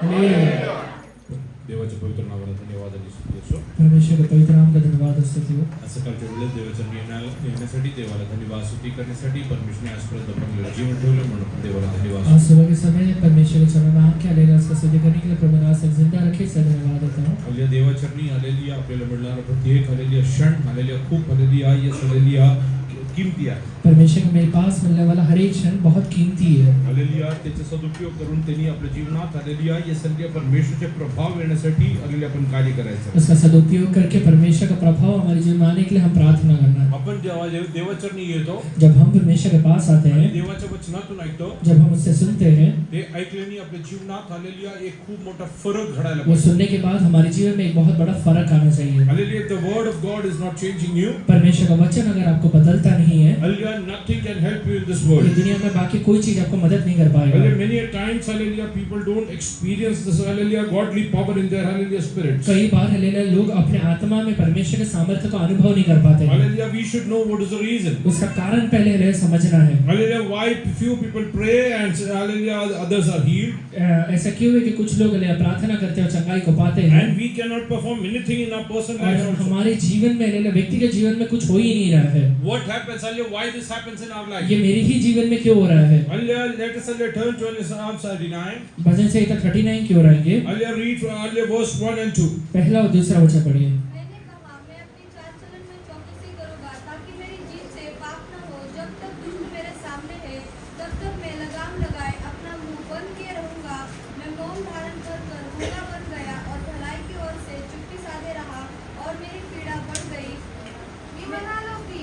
Hallelujah. देवाच्या पवित्र नावाला धन्यवाद आणि स्तुती असो. परमेश्वर के पवित्र नाम का धन्यवाद और स्तुति हो। आज सकाळच्या वेळेस देवाच्या येण्यासाठी देवाला धन्यवाद स्तुती करण्यासाठी परमेश्वरने आजपर्यंत आपल्याला जीवन ठेवलं म्हणून देवाला धन्यवाद. आज सुबह के समय परमेश्वर के चरणों में आंखें हालेलुया उसका स्तुति करने के लिए प्रभु ने आज तक जिंदा रखे इसका धन्यवाद देता हूँ। आपल्या देवाचरणी हालेलुया आपल्याला मिळणारा प्रत्येक हालेलुया क्षण हालेलुया खूप हालेलुया यस हालेलुया किमती आहे. परमेश्वर को मेरे पास मिलने वाला हर एक क्षण बहुत कीमती है। हालेलुया त्याचा सदुपयोग करून त्यांनी आपल्या जीवनात हालेलुया यस हालेलुया परमेश्वराचे प्रभाव येण्यासाठी हालेलुया आपण कार्य करायचं. उसका सदुपयोग करके परमेश्वर का प्रभाव हमारे जीवन में आने के लिए हम प्रार्थना करना है। आपण जेव्हा देवाचरणी येतो जब हम परमेश्वर के पास आते आणि हैं, देवाच्या वचनातून ऐकतो जब हम उससे सुनते हैं, ते ऐकल्याने आपल्या जीवनात हालेलुया एक खूप मोठा फरक घडायला वो सुनने के बाद हमारे जीवन में एक बहुत बड़ा फर्क आना चाहिए। Hallelujah the word of God is not changing you. परमेश्वर का वचन अगर आपको बदलता नहीं है, hallelujah nothing can help you in this ये वर्ल्ड. दुनिया में बाकी कोई चीज आपको मदद नहीं कर पाएगा। Hallelujah. Many a times, hallelujah, people don't experience this hallelujah godly power in their hallelujah spirits. कई बार हालेलुया लोग अपने आत्मा में परमेश्वर के सामर्थ्य को अनुभव नहीं कर पाते हैं। Hallelujah, we should know what is the reason. उसका कारण पहले हालेलुया समझना है। Hallelujah, why few people pray and hallelujah others are healed, ऐसा क्यों है कि कुछ लोग हालेलुया प्रार्थना करते हैं और चंगाई को पाते हैं, and we cannot perform anything in our personal और life also. हमारे जीवन में हालेलुया व्यक्तिगत जीवन में कुछ हो ही नहीं रहा है। What happens? Hallelujah, why this happens in our life? ये मेरे ही जीवन में क्यों हो रहा है? Hallelujah, let us hallelujah turn to Psalm 39. भजन संहिता 39 की ओर आएंगे। Hallelujah, read hallelujah verse 1 and 2. पहला और दूसरा वचन पढ़िए। मैंने कहा मैं अपनी चाल चलन में चौकसी करूंगा ताकि मेरी जीभ से पाप न हो। जब तक दुष्ट मेरे सामने है तब तक मैं लगाम लगाए अपना मुंह बंद किए रहूंगा। मैं मौन धारण कर मूंगा बन गया और भलाई की ओर से चुप्पी साधे रहा और मेरी पीड़ा बढ़ गई। मी म्हणालो की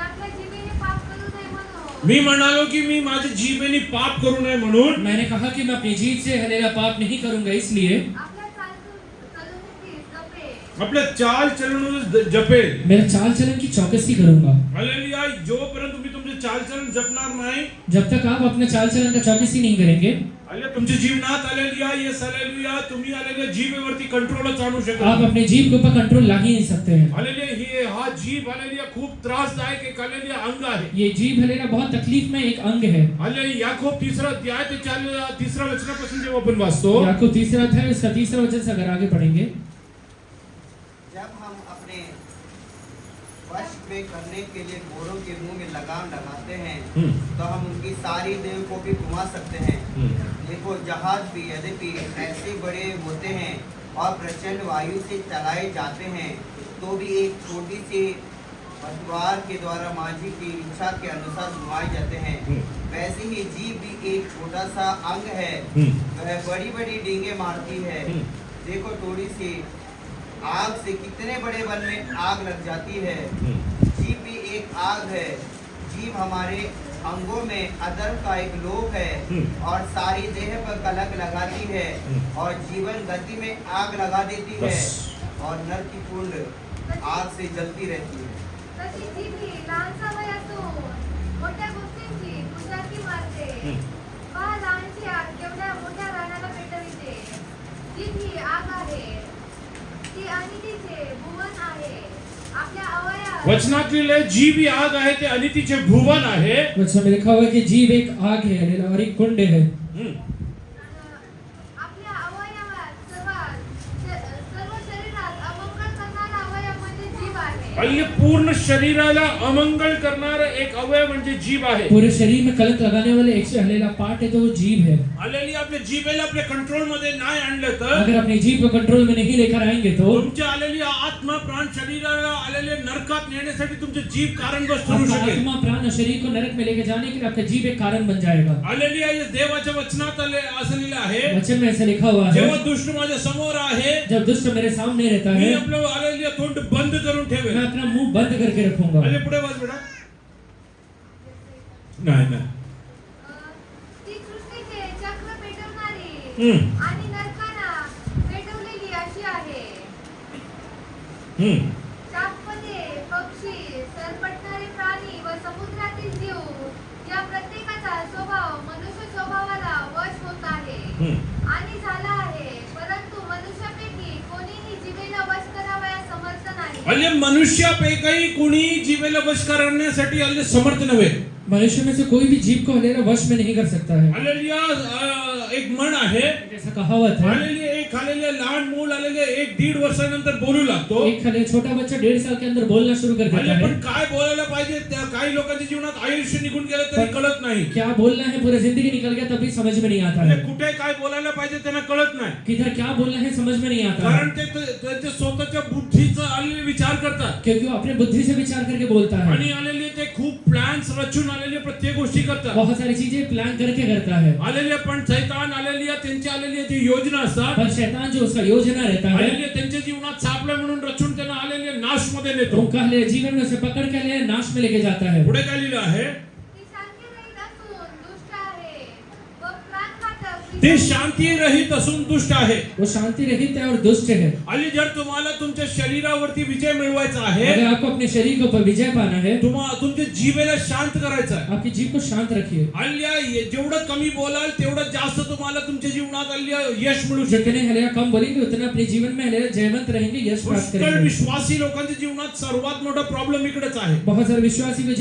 आपल्या जीवेने पाप करू नये म्हणून मी म्हणालो की मी माझ्या जीवेने पाप करू नये म्हणून मैंने कहा कि मैं अपनी जीभ से हालेलुया पाप नहीं करूंगा, इसलिए आपल्या चालचलनाची जपे आपल्या चाल चलन जपेल. मेरे चाल चलन की चौकसी करूंगा। हालेलुया, जोपर्यंत तुम्ही तुमचे चालचलन जपणार नाही, जब तक आप अपने चाल चलन का चौकसी नहीं करेंगे, हालेलुया तुमच्या जीवनात हालेलुया येस हालेलुया तुम्ही हालेलुया जीभेवरती कंट्रोलच आणू आप शकत. अपने जीभ के ऊपर कंट्रोल ला ही नहीं सकते हैं। हालेलुया हा जीभ हालेलुया खूप त्रासदायक एक हालेलुया अंग आहे. ये जीभ हालेलुया बहुत तकलीफ में एक अंग है। हालेलुया याकोब 3 अध्याय ते 3 वचनापासून जेव्हा आपण वाचतो, याकूब 3 अध्याय उसका 3 वचन से अगर आगे पढ़ेंगे, जब हम अपने वश में करने के लिए घोड़ों के मुंह में लगाम लगाते हैं तो हम उनकी सारी देह को भी घुमा सकते हैं। देखो जहाज भी यद्यपि ऐसे बड़े होते हैं और प्रचंड वायु से चलाए जाते हैं तो भी एक छोटी सी पतवार के द्वारा माझी की इच्छा के अनुसार घुमाए जाते हैं। वैसे ही जीभ भी एक छोटा सा अंग है, वह बड़ी बड़ी डींगे मारती है। देखो थोड़ी सी आग से कितने बड़े वन में आग लग जाती है। जीभ भी एक आग है। जीभ हमारे अंगों में अदर का एक लोक है और सारी देह पर कलंक लगाती है और जीवन गति में आग लगा देती है और नर की कुंड आग से जलती रहती है। तशी जीभ ही लहानसा वयातून मोठ्या गोष्टींची पुजाकी मारते। पहा लहानशी आग केवढ्या मोठ्या रानाला पेटविते। जीभ ही आग आहे, ती अनितीचे भुवन आहे। आपल्या अवयवात वचनातले जीभ ही आग आहे ते अनितीचे भुवन आहे. वचन में लिखा हुआ है कि जीभ एक आग है हालेलुया और एक कुंड है। आपल्या अवयवात सर्व शरीरात अमंगल करणारा अवयव म्हणजे जीभ आहे। आणि पूर्ण शरीराला अमंगल करणारा एक अवयव म्हणजे जीभ आहे. पूरे शरीर में कलंक लगाने वाले एक से हालेलुया पार्ट है तो वो जीभ है। हालेलुया आपल्या जीभेला आपल्या कंट्रोल मध्ये नाही आणलं तर अगर अपनी जीभ को कंट्रोल में नहीं लेकर आएंगे तो तुमच्या हालेलुया आत्मा प्राण शरीराला हालेलुया नरकात नेण्यासाठी तुमचे जीभ कारणग्रस्त ठरू आपका शकेल. आत्मा प्राण और शरीर को नरक में लेके जाने के लिए आपका जीभ एक कारण बन जाएगा। हालेलुया हे देवाच्या वचनात असलेले आहे. वचन में ऐसा लिखा हुआ है, जेव्हा दुष्ट माझ्या समोर आहे जब दुष्ट मेरे सामने रहता मी है आपलं हालेलुया तोंड बंद करून ठेवेल. मैं अपना मुंह बंद करके रखूंगा। अरे पुढे वाच बेटा. नाही नाही ती सृष्टीचे चक्र पेटवणारी हम्म. आणि नरकाला पेटवलेली अशी आहे। हम्म. चापपदे, पक्षी, सरपटणारे प्राणी व समुद्रातील जीव या प्रत्येकाचा स्वभाव मनुष्य स्वभावाला वश होत आहे आणि झाला आहे। परंतु मनुष्यापैकी कोणीही जीवेला वश करावयास समर्थ नाही। म्हणजे मनुष्यापैकी कोणी जीवेला वश करण्यासाठी समर्थ नव्हे. मनुष्य में से कोई भी जीव को हालेलुया वश में नहीं कर सकता है। हालेलुया एक म्हण आहे, ऐसा कहावत है, हालेलुया एक हालेलुया लहान मूल हालेलुया 1-1.5 वर्षानंतर बोलू लागतो. एक हालेलुया छोटा बच्चा 1.5 साल के अंदर बोलना शुरू कर देता हालेलुया है। पण काय बोलायला पाहिजे त्या काही लोकांच्या जीवनात आयुष्य निघून गेलं तरी कळत नाही. क्या बोलना है पूरी जिंदगी निकल गया तभी समझ में नहीं आता है। म्हणजे कुठे काय बोलायला पाहिजे त्यांना कळत नाही. किधर क्या बोलना है समझ में नहीं आता कारण है, ते त्यांच्या स्वतःच्या बुद्धीचा आलेले विचार करतात क्योंकि वो अपने बुद्धि से विचार करके बोलता है। आणि आलेले ते खूप प्लॅन्स रचून आलेले प्रत्येक गोष्टी करतात. बहुत सारी चीजें प्लान करके करता है, आलेले पण शैतान आलेली त्यांच्या आलेली जी योजना असतात पर शैतान जो उसका योजना रहता है आलेले त्यांच्या जीवनात सापडे म्हणून रचून त्यांना आलेले नाश मध्ये नेतो. उनका हालेलुया जीवन में से पकड़ के हालेलुया नाश में लेके जाता है। पुढे काय लिहिलं आहे, ती शांती रहित असून दुष्ट आहे व प्राणघातक ते शांती रहित असून दुष्ट आहे. वो शांति रहित है और दुष्ट है। आणि जर तुम्हाला तुमच्या शरीरावरती विजय मिळवायचा आहे, अगर आपको अपने शरीर के ऊपर विजय पाना है, तुमच्या जीवेला शांत करायचं आहे. आपकी जीव को शांत रखिए। अल्ल्या जेवढं कमी बोलाल तेवढं जास्त तुम्हाला तुमच्या जीवनात अल्ल्या यश मिळू शकेल. जितने हालेलुया कम बोलेंगे उतना अपने जीवन में हालेलुया जयवंत रहेंगे, यश प्राप्त पुष्कळ करेंगे। विश्वासी लोकांच्या जीवनात सर्वात मोठा प्रॉब्लेम इकडेच आहे. बहुत सारे विश्वासी के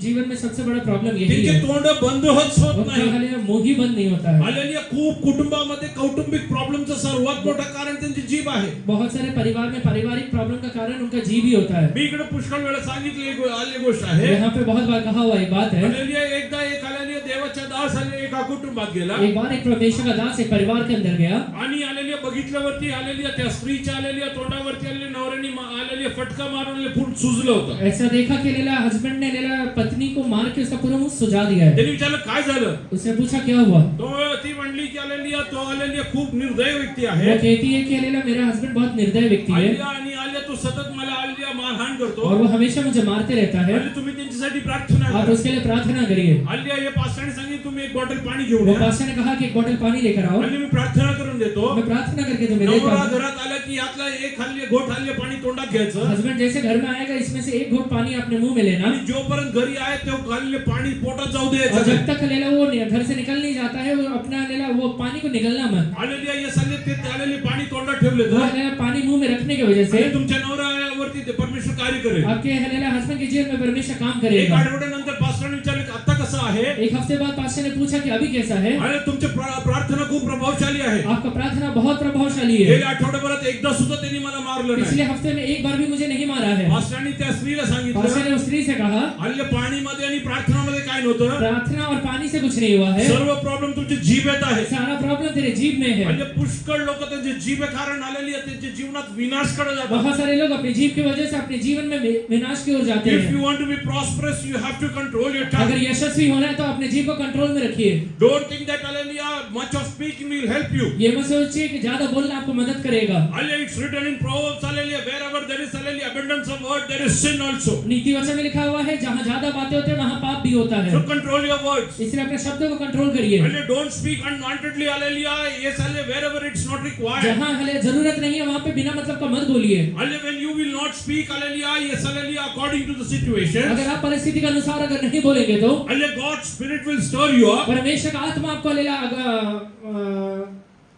जीवन में सबसे बड़ा प्रॉब्लम यही त्यांचे है, तोंड बंद होत उनका नाही. हालेलुया मुंह ही बंद नहीं होता है। हालेलुया खूप कुटुंबामध्ये कौटुंबिक प्रॉब्लेमचं सर्वात मोठं कारण त्यांची जीभ आहे. बहुत सारे परिवार में पारिवारिक प्रॉब्लम का कारण उनका जीव ही होता है। मी इकडे पुष्कळ वेळा सांगितली आली गोष्ट आहे. यहाँ पे बहुत बार कहा हुआ एक बात है, हालेलुया एकदा एक हालेलुया देवाच्या दास आले एका कुटुंबात गेला एक बार एक परमेश्वर का दास एक परिवार के अंदर गया आणि आलेल्या बघितल्यावरती आलेल्या त्या स्त्रीच्या आलेल्या तोंडावरती आलेल्या नवऱ्याने आलेल्या फटका मारून फुट सुजलं होतं. ऐसा देखा कि लेला हस्बैंड ने लेला पत्नी को मार के उसका पूरा मुंह सुजा दिया है। त्यांनी विचारलं काय झालं, उसने पूछा क्या हुआ, तो ती म्हणली की आलेल्या तो आलेल्या खूप निर्दय व्यक्ती वो आहे. कहती है कि लेला मेरा हस्बैंड बहुत निर्दय व्यक्ति है आलिया आणि आलिया तो सतत मला आलिया मारहाण करतो और वो हमेशा मुझे मारते रहता है, आणि तुम्ही त्यांच्यासाठी प्रार्थना आप करा. उसके लिए प्रार्थना करिए। आलिया हे पास्टरने सांगितलं तुम्ही एक बॉटल पाणी घेऊन वो या. पास्टर ने कहा कि एक बोतल पानी लेकर आओ, आणि मी प्रार्थना करून देतो. मैं प्रार्थना करके तुम्हें देता नवरा हूँ। घरात आला की यातला एक हल्ले घोट हल्ले पाणी तोंडात घ्यायचं हस्बैंड जैसे घर में आएगा इसमें से एक घोट पानी अपने मुंह में लेना, आणि जोपर्यंत घरी आहे तो हल्ले पाणी पोटात जाऊ और द्यायचं जब नाही. तक लेला वो घर से निकल नहीं जाता है वो अपना लेला वो पानी को निकलना मत। आलेल्या या सल्ले ते आलेले पाणी तोंडात ठेवले वो तर लेला पानी मुंह में रखने की वजह से तुमच्या नवऱ्यावरती ते परमेश्वर कार्य करेल. आपके लेला हस्बैंड के जीवन में परमेश्वर काम एक करेगा। आठवड्यानंतर पास्टरने विचारलं की आता कसं आहे, एक हफ्ते बाद पास्टर ने पूछा कि अभी कैसा है, आणि तुमची प्रार्थना खूप प्रभावशाली आहे. आपका प्रार्थना बहुत प्रभावशाली है, गेल्या आठवड्याभरात एकदा सुद्धा त्यांनी मला मारलं नाही. पिछले हफ्ते में एक बार भी मुझे नहीं मारा है। पास्टरांनी त्या स्त्रीला पास्टर सांगितलं ने उस स्त्री से कहा हल्ले पाणीमध्ये आणि प्रार्थनामध्ये काय नव्हतं, प्रार्थना और पानी से कुछ नहीं हुआ है, सर्व प्रॉब्लेम तुमची जीभेत आहे. सारा प्रॉब्लम तेरे जीव में है। म्हणजे पुष्कळ लोक त्यांचे जीभे कारण आलेली आहे त्यांच्या जीवनात विनाश कडे जातात. बहुत सारे लोग अपने जीव की वजह से अपने जीवन में विनाश की ओर जाते इफ हैं। You want to be prosperous you have to control your अगर टंग. यशस्वी होना है तो अपने जीव को कंट्रोल में रखिए। Don't think that hallelujah much of speaking will help you. ये मत सोचिए कि ज्यादा बोलना आपको मदद करेगा। Hallelujah it's written in proverbs hallelujah wherever there is hallelujah abundance of word there is sin also. नीति वचन में लिखा हुआ है जहाँ ज्यादा बातें होते हैं वहाँ पाप भी होता है, So control your words. इसलिए अपने शब्दों को कंट्रोल करिए। Hallelujah don't speak unwantedly hallelujah. Yes hallelujah wherever it's not required. जहाँ हले जरूरत नहीं है वहाँ पे बिना मतलब का मत बोलिए। Hallelujah, when you will not speak, hallelujah, yes, hallelujah, according to the situation, अगर आप परिस्थिति के अनुसार अगर नहीं बोलेंगे तो hallelujah, God's Spirit will stir you up, परमेश्वर का आत्मा आपको लेला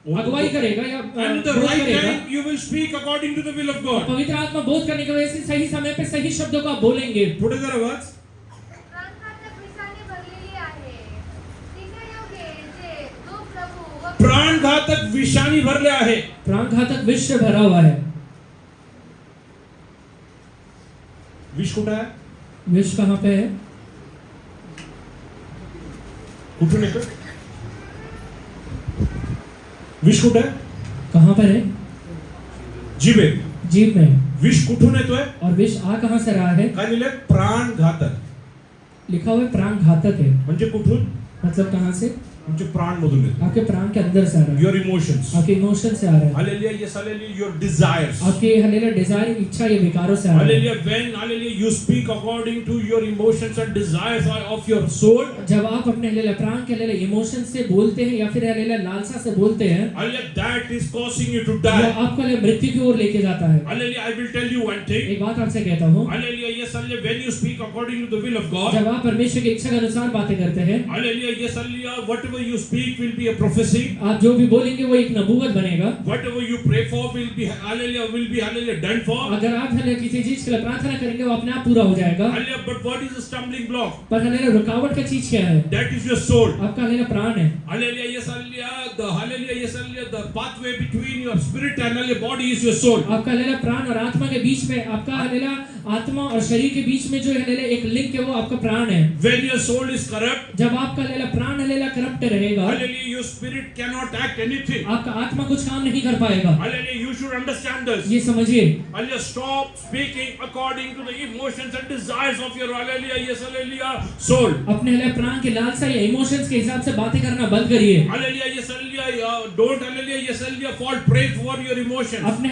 अगुवाई करेगा या and the बोध right करेगा। time you will speak according to the will of God. पवित्र आत्मा बोध करने की वजह से सही समय पे सही शब्दों को आप बोलेंगे। पुढे जरा वाच. प्राणघातक विषाने भरलेली आहे तिच्या योगे जे जो प्रभू व प्राणघातक विषाणी भरले आहे. प्राणघातक विष से भरा हुआ है। विष कुठे आहे, विष कहाँ पे है, कुठून येतो विष, कुठे आहे, कहाँ पर है, जिभे. जीभ में। विष कुठून येतोय, और विष आ कहाँ से रहा है, काय लिहिलंय, प्राणघातक. लिखा हुआ है प्राणघातक है, म्हणजे कुठून, मतलब कहाँ से, तुमचे प्राण मधून येतो. आपके प्राण के अंदर से आ रहा है, Your emotions, आपके इमोशन से आ रहा है, hallelujah, yes, hallelujah, your desires, आपके हलेला डिजायर इच्छा या विकारों से आ रहा है। hallelujah, when hallelujah you speak according to your emotions and desires of your soul, जब आप अपने हलेला प्राण के हलेला इमोशन से बोलते हैं या फिर हलेला लालसा से बोलते हैं, hallelujah, that that is causing you to वो die. आपको मृत्यु की ओर लेके जाता है। Hallelujah. I will tell you one thing. एक बात आपसे कहता हूँ, Hallelujah. Yes, hallelujah. When you speak according to the will of God. जब आप परमेश्वर की इच्छा के अनुसार बातें करते हैं, Hallelujah. Yes, hallelujah. Whatever you speak will be a prophecy. आप जो भी बोलेंगे वो एक नबूवत बनेगा। Whatever you pray for will be hallelujah done for. अगर आप किसी चीज के लिए प्रार्थना करेंगे वो अपने आप पूरा हो जाएगा। Hallelujah. But what is the stumbling block? पर रुकावट का चीज क्या है? That is your soul. आपका प्राण है। Hallelujah. Yes, hallelujah. The pathway between your spirit and your body is your soul. आपका प्राण और आत्मा के बीच में, आपका आत्मा और शरीर के बीच में जो एक लिंक है वो आपका प्राण है। When your soul is corrupt, जब आपका प्राण करप्ट रहेगा, hallelujah, your spirit cannot act anything. आपका आत्मा कुछ काम नहीं कर पाएगा। Hallelujah. You should understand this. ये समझिए। Hallelujah. Stop speaking according to the emotions and desires of your hallelujah. Yes, hallelujah. Soul. अपने प्राण के लालसा या इमोशंस के हिसाब से बातें करना बंद करिए। Hallelujah. Yes, hallelujah. Don't hallelujah. Yes, hallelujah. Fall prey for your emotions. अपने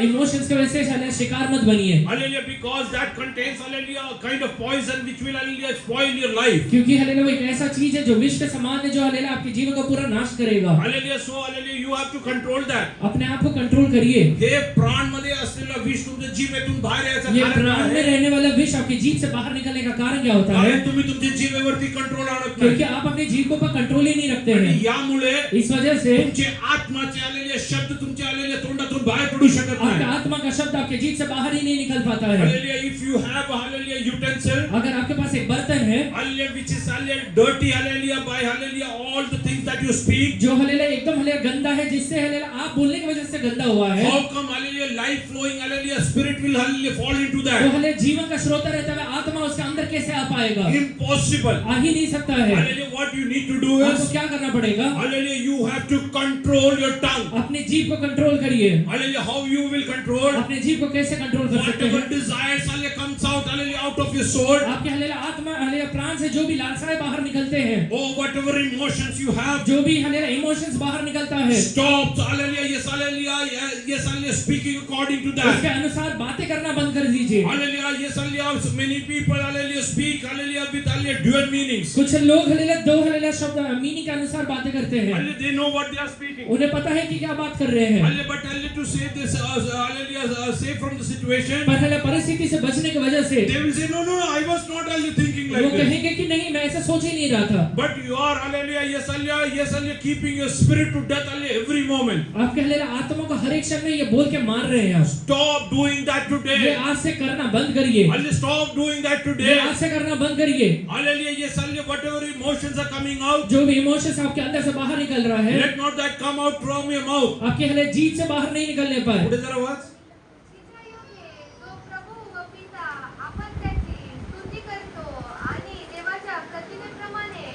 इमोशंस के वजह से शिकार मत बनिए। Hallelujah. Because that contains hallelujah a kind of poison which will hallelujah spoil your life. क्योंकि वो एक ऐसा चीज है जो विष के समान है, जो आपके जीवन को पूरा नाश करेगा। Hallelujah. So hallelujah. You have to control that. अपने आप को कंट्रोल करिए। हे प्राण मध्ये असलेला विष तुमच्या जीवेतून बाहेर यायचं ये कारण प्राण में आहे. रहने वाला विष आपकी जीभ से बाहर निकलने का कारण क्या होता है? कारण तुम्ही तुमच्या जीवेवरती कंट्रोल आणत क्योंकि नाही. आप अपनी जीभ पर कंट्रोल ही नहीं रखते आणि हैं। यामुळे इस वजह से तुमचे आत्माचे आलेले शब्द तुमच्या आलेले तोंडातून बाहेर पडू शकत आपका नाही. आत्मा का शब्द आपके जीभ से बाहर ही नहीं निकल पाता है। Hallelujah. If you have hallelujah utensil, अगर आपके पास एक बर्तन है hallelujah, which is hallelujah dirty hallelujah by hallelujah all the things that you speak, जो एकदम गंदा है, जिससे आप बोलने की वजह से गंदा हुआ है, how come hallelujah life flowing hallelujah spirit will hallelujah fall into that? वो जीवन का स्रोत रहता है, आत्मा उसके अंदर कैसे आ पाएगा? Impossible. आ ही नहीं सकता है। Hallelujah. What you need to do आपको is क्या करना पड़ेगा? hallelujah you have to control your tongue. अपनी जीभ को कंट्रोल करिए। Hallelujah. How you will control? अपने जीभ को कैसे कंट्रोल कर सकते Whatever हैं? desires hallelujah comes out hallelujah out of your soul. आपके आत्मा प्राण से जो भी लालसाएं बाहर निकलते हैं, Oh, whatever emotions you have, जो भी इमोशंस बाहर निकलता है, stop hallelujah. Yes, hallelujah. Yes, hallelujah. Speaking according to उसके that. अनुसार बातें करना बंद कर दीजिए। Hallelujah. Yes, hallelujah. Many people hallelujah speak hallelujah with hallelujah dual meanings. कुछ लोग दो शब्द मीनिंग के अनुसार बातें करते हैं। Hallelujah. They know what they are speaking. उन्हें पता है कि क्या बात कर रहे हैं, Hallelujah. But hallelujah to say this hallelujah save from the situation. पर परिस्थिति से बचने की वजह से They will say no. I was not hallelujah thinking वो like this. कहेंगे कि नहीं, मैं ऐसा सोच ही नहीं रहा था। But you are hallelujah. Yes, hallelujah. Keeping your spirit to death hallelujah every moment. आपके आत्मा को हर एक क्षण में ये बोल के मार रहे हैं। Stop doing that ये today. आज से करना बंद करिए। Hallelujah. Stop doing that ये today. आज से करना बंद करिए। Hallelujah. Yes, hallelujah. Whatever emotions are coming out, जो भी इमोशंस आपके अंदर से बाहर निकल रहा है, let not that come out from your mouth. आपके जीभ से बाहर नहीं निकलने पाए। What is that आवाज? तो प्रभू व पिता आपण त्याची स्तुती करतो आणि देवाच्या प्रतिमेप्रमाणे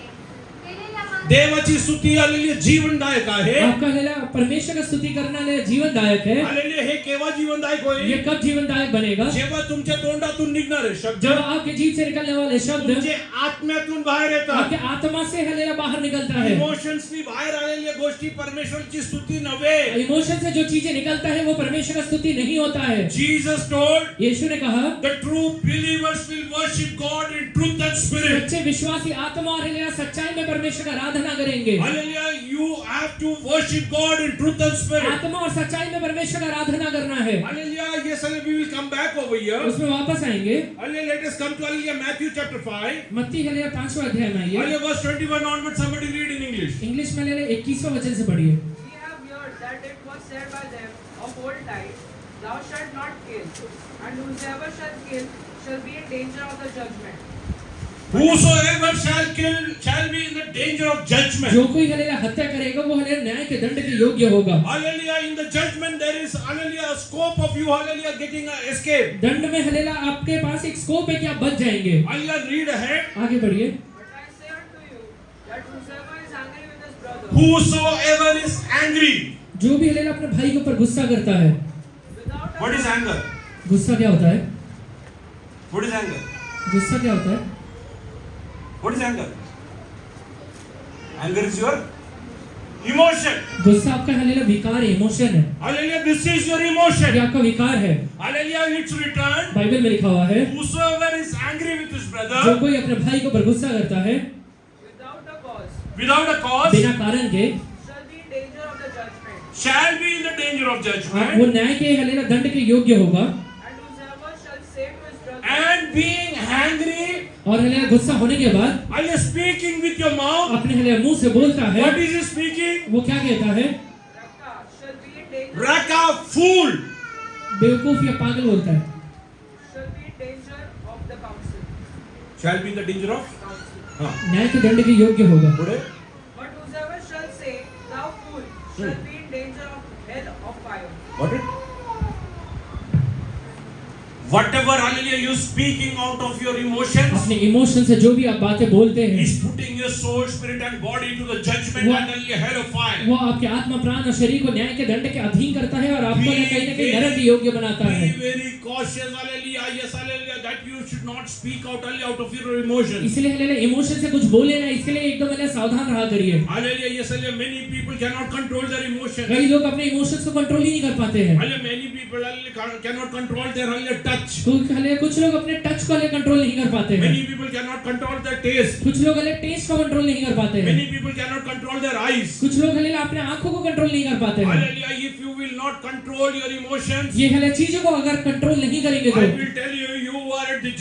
केलेल्या देवाची स्तुती हल्लेली जीवनदायक आहे. आपका परमेश्वर का स्तुति करना जीवनदायक है। हल्लेली हे केव्हा जीवनदायक ये होईल? कब जीवनदायक बनेगा? जेव्हा तुमच्या तोंडातून निघणारे शब्द जब आपके जीभ से निकलने वाले शब्द तुमचे आत्म्यातून बाहेर येतात. आपके आत्मा से बाहर निकलता है। इमोशन्सनी बाहेर आलेल्या गोष्टी परमेश्वरची स्तुती नव्हे. इमोशन से जो चीजें निकलता है वो परमेश्वर का स्तुति नहीं होता है। Jesus told यीशु ने कहा, the true believers will worship God in truth and spirit. सच्चे विश्वासी आत्मा और सच्चाई में परमेश्वर का आराधना करेंगे। Hallelujah. You have to worship God in truth and spirit. आत्मा और सच्चाई में परमेश्वर का आराधना करना है। Hallelujah. Yes, hallelujah. We will come back over here. उसमें वापस आएंगे। Hallelujah. Let us come to hallelujah Matthew chapter 5. मत्ती 5वां अध्याय में आइए। Hallelujah. Verse 21 onward. Somebody read in English. English में 21वां वचन से पढ़िए। We have heard that it was said by them of old time, Thou shalt not kill, and whosoever shall kill shall be in danger of the judgment. Whosoever shall kill shall be in the danger of judgment. जो कोई हत्या करेगा वो न्याय के दंड के योग्य होगा। Hallelujah. In the judgment there is hallelujah a scope of you hallelujah getting a escape. दंड में आपके पास एक स्कोप है कि आप बच जाएंगे। Hallelujah. Read ahead. आगे बढ़िए। But I say unto you, that whosoever is angry with his brother, Whosoever is angry. जो भी अपने भाई के ऊपर गुस्सा करता है। without a What is anger? गुस्सा क्या होता है? What is anger? गुस्सा क्या होता है? What is anger? Anger is your emotion. गुस्सा आपका विकार है, इमोशन है। Hallelujah. This is your ये emotion. आपका विकार है। Hallelujah. It's written. बाइबल में लिखा हुआ है, Whosoever is angry with his जो brother कोई अपने भाई के ऊपर गुस्सा करता है without a cause, without a cause बिना कारण के, shall be in danger of the judgment. shall be in the danger of वो judgment, न्याय के हलेला दंड के योग्य होगा, and whosoever shall say to his brother, and being angry, और हलेला गुस्सा होने के बाद are you speaking with your mouth? अपने हलेला मुंह से बोलता है, What is he speaking? वो क्या कहता है? Raka, shall be in danger, Raka, fool. बेवकूफ या पागल बोलता है, shall be in danger of the council. Shall be in the danger of? न्याय के दंड के योग्य होगा। Today? But whosoever shall say, thou fool, shall be in danger of hell of fire. What it? Whatever, hallelujah, you speaking out of your emotions अपने emotion से जो भी आप बातें बोलते हैं, is putting your soul, spirit and body to the judgment What? and hallelujah, hell of fire. वो आपके आत्मा प्राण और शरीर को न्याय के दंड के अधीन करता है और आपको कहीं ना कहीं नरक के योग्य बनाता है। Be very cautious, hallelujah, yes, hallelujah, that you should not speak out, hallelujah, out of your emotions. इसलिए हलेला इमोशन से कुछ बोले ना, इसके लिए एकदम हलेला सावधान रहा करिए। Hallelujah, yes, hallelujah, many people cannot control their emotions. कई लोग अपने इमोशंस को कंट्रोल ही नहीं कर पाते हैं। Hallelujah, many people hallelujah, cannot control their hallelujah, touch. कुछ लोग अपने टच को हले कंट्रोल नहीं कर पाते हैं। Many people cannot control their taste. कुछ लोग हले टेस्ट को कंट्रोल नहीं कर पाते हैं। Many people cannot control their eyes. कुछ लोग हले अपने आंखों को कंट्रोल नहीं कर पाते हैं। Hallelujah, if you will not control your emotions, ये हले चीजों को अगर कंट्रोल नहीं करेंगे I तो will tell you, you are at the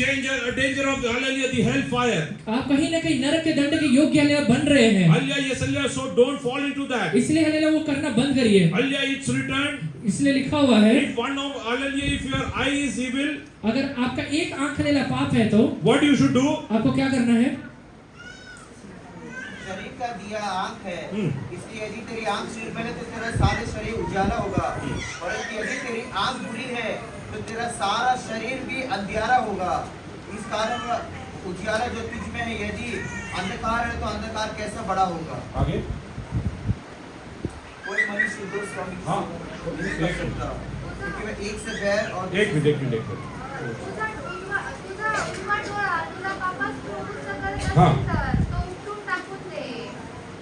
danger of hallelujah, the hellfire. आप कहीं ना कहीं नरक के दंड के योग्य हले बन रहे हैं। Hallelujah, yes, hallelujah, so don't fall into that. इसलिए हले वो करना बंद करिए। Hallelujah, it's written, इसलिए लिखा हुआ है, if one of, hallelujah, if your eye is evil, अगर आपका एक आंख हले पाप है तो what you should do? आपको क्या करना है? शरीर का दिया आंख है, इसलिए यदि तेरी आंख सिर में है तो तेरा सारे शरीर उजाला होगा, परंतु यदि तेरी आंख बुरी है तो तेरा सारा शरीर भी अंधियारा होगा। इस कारण उजियारा जो तुझ में है, यदि अंधकार है तो अंधकार कैसा बड़ा होगा। आगे? कोई मनुष्य दो स्वामी हाँ। नहीं कर सकता, क्योंकि वह एक से बैर और एक मिनट। तुझा उजवा डोळा तुला पापास प्रवृत्त करत हा. असेल तर तो उपटून टाकून दे,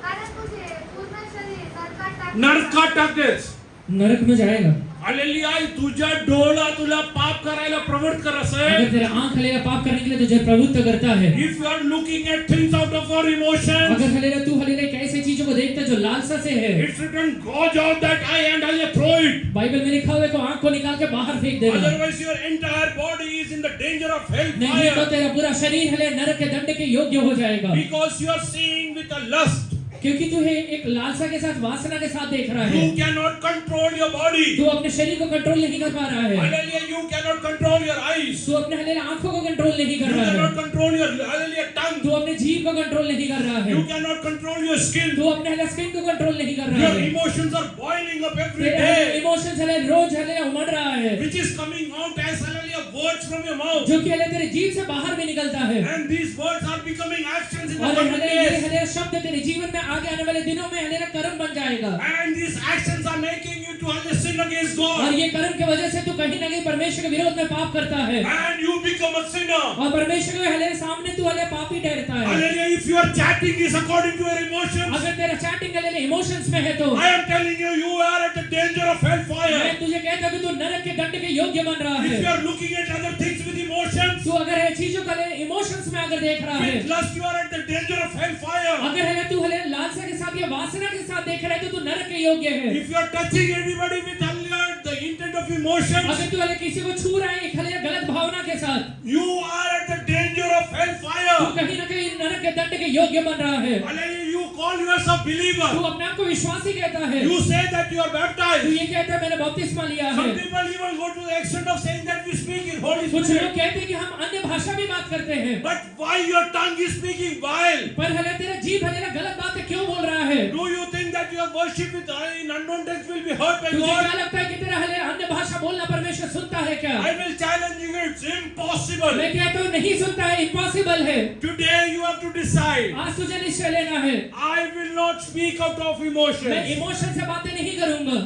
कारण तुझे पूर्ण शरीर नरकात टाकेस. नरक में जाएगा। हालेलुया, तुझा डोळा तुला पाप करायला प्रवृत्त कर अगर असेल, तेरा आंख हलेला पाप करने के लिए तुझे प्रवृत्त करता है, if you are looking at things out of your emotions, अगर हलेला तू हलेला एक ऐसी चीजों को देखता है जो लालसा से है, it's written, gouge out that eye and hallelujah, throw it. Bible में लिखा हुआ है को आंख को निकाल के बाहर फेंक देना, Otherwise your entire body is in the danger of नहीं तो hellfire, तेरा पूरा शरीर हले नरक के दंड के योग्य हो जाएगा, because you are seeing with a lust. क्योंकि तू है एक लालसा के साथ वासना के साथ देख रहा है। You cannot control your body. तू अपने शरीर को कंट्रोल नहीं कर पा रहा है, Hallelujah, you cannot control your eyes. तू अपने हलेला आंखों को कंट्रोल नहीं कर You रहा है, cannot control your hallelujah tongue. तू अपने जीभ को कंट्रोल नहीं कर रहा है, You cannot control your skin. तू अपने हले स्किन को कंट्रोल नहीं कर रहा Your है, emotions are boiling up every तेरे day, इमोशंस हले रोज हले उमड़ रहा है, which is coming out as hallelujah words from your mouth. जो कि हले तेरे जीभ से बाहर भी निकलता है, And these words are becoming actions in the और coming हले ये days. हले शब्द तेरे जीवन में आगे आने वाले दिनों में हले कर्म बन जाएगा, And these actions are making you to hallelujah sin against और God. ये कर्म की वजह से तू कहीं ना कहीं परमेश्वर के विरोध में पाप करता है, And you become a sinner. और परमेश्वर के हले सामने तू हले पापी ठहरता है। Hallelujah, if your chatting is according to your emotions, अगर तेरा चैटिंग हले इमोशंस में है तो I am telling you, you are at the danger of मैं hellfire. तुझे कहता हूं कि तू नरक के दंड के योग्य बन रहा If you है। are looking at other things with emotions, तू अगर है चीजों का इमोशंस में अगर देख रहा है, with lust, you are at the danger of hellfire. अगर है तू हले लालसा के साथ या वासना के साथ देख रहा है तो तू नरक के योग्य है। If you are touching anybody with hallelujah, the intent of emotions, अगर तू हले किसी को छू रहा है एक हले गलत भावना के साथ, you are at the danger of तू hellfire. कहीं ना कहीं नरक के दंड के योग्य बन रहा है। Hallelujah, you call yourself तू believer. अपने आप को विश्वासी कहता है, You say that you are तू baptized. ये कहता है मैंने बपतिस्मा लिया है। Some people even go to the extent of saying that we speak in Holy कुछ Spirit. लोग कहते हैं कि हम अन्य भाषा भी बात करते हैं, But why your tongue is speaking vile? पर हले तेरा जीभ हले गलत बातें क्यों बोल रहा है? Do you think that your worship with in unknown tongues will be heard by तुझे God? क्या लगता है कि तेरा हले अन्य भाषा बोलना परमेश्वर सुनता है क्या? I will challenge you, it's impossible. मैं कहता हूँ नहीं सुनता है, इम्पॉसिबल है। Today you have to decide. आज तुझे निश्चय लेना है, I will not speak out of मैं emotions. इमोशन से बातें नहीं करूंगा,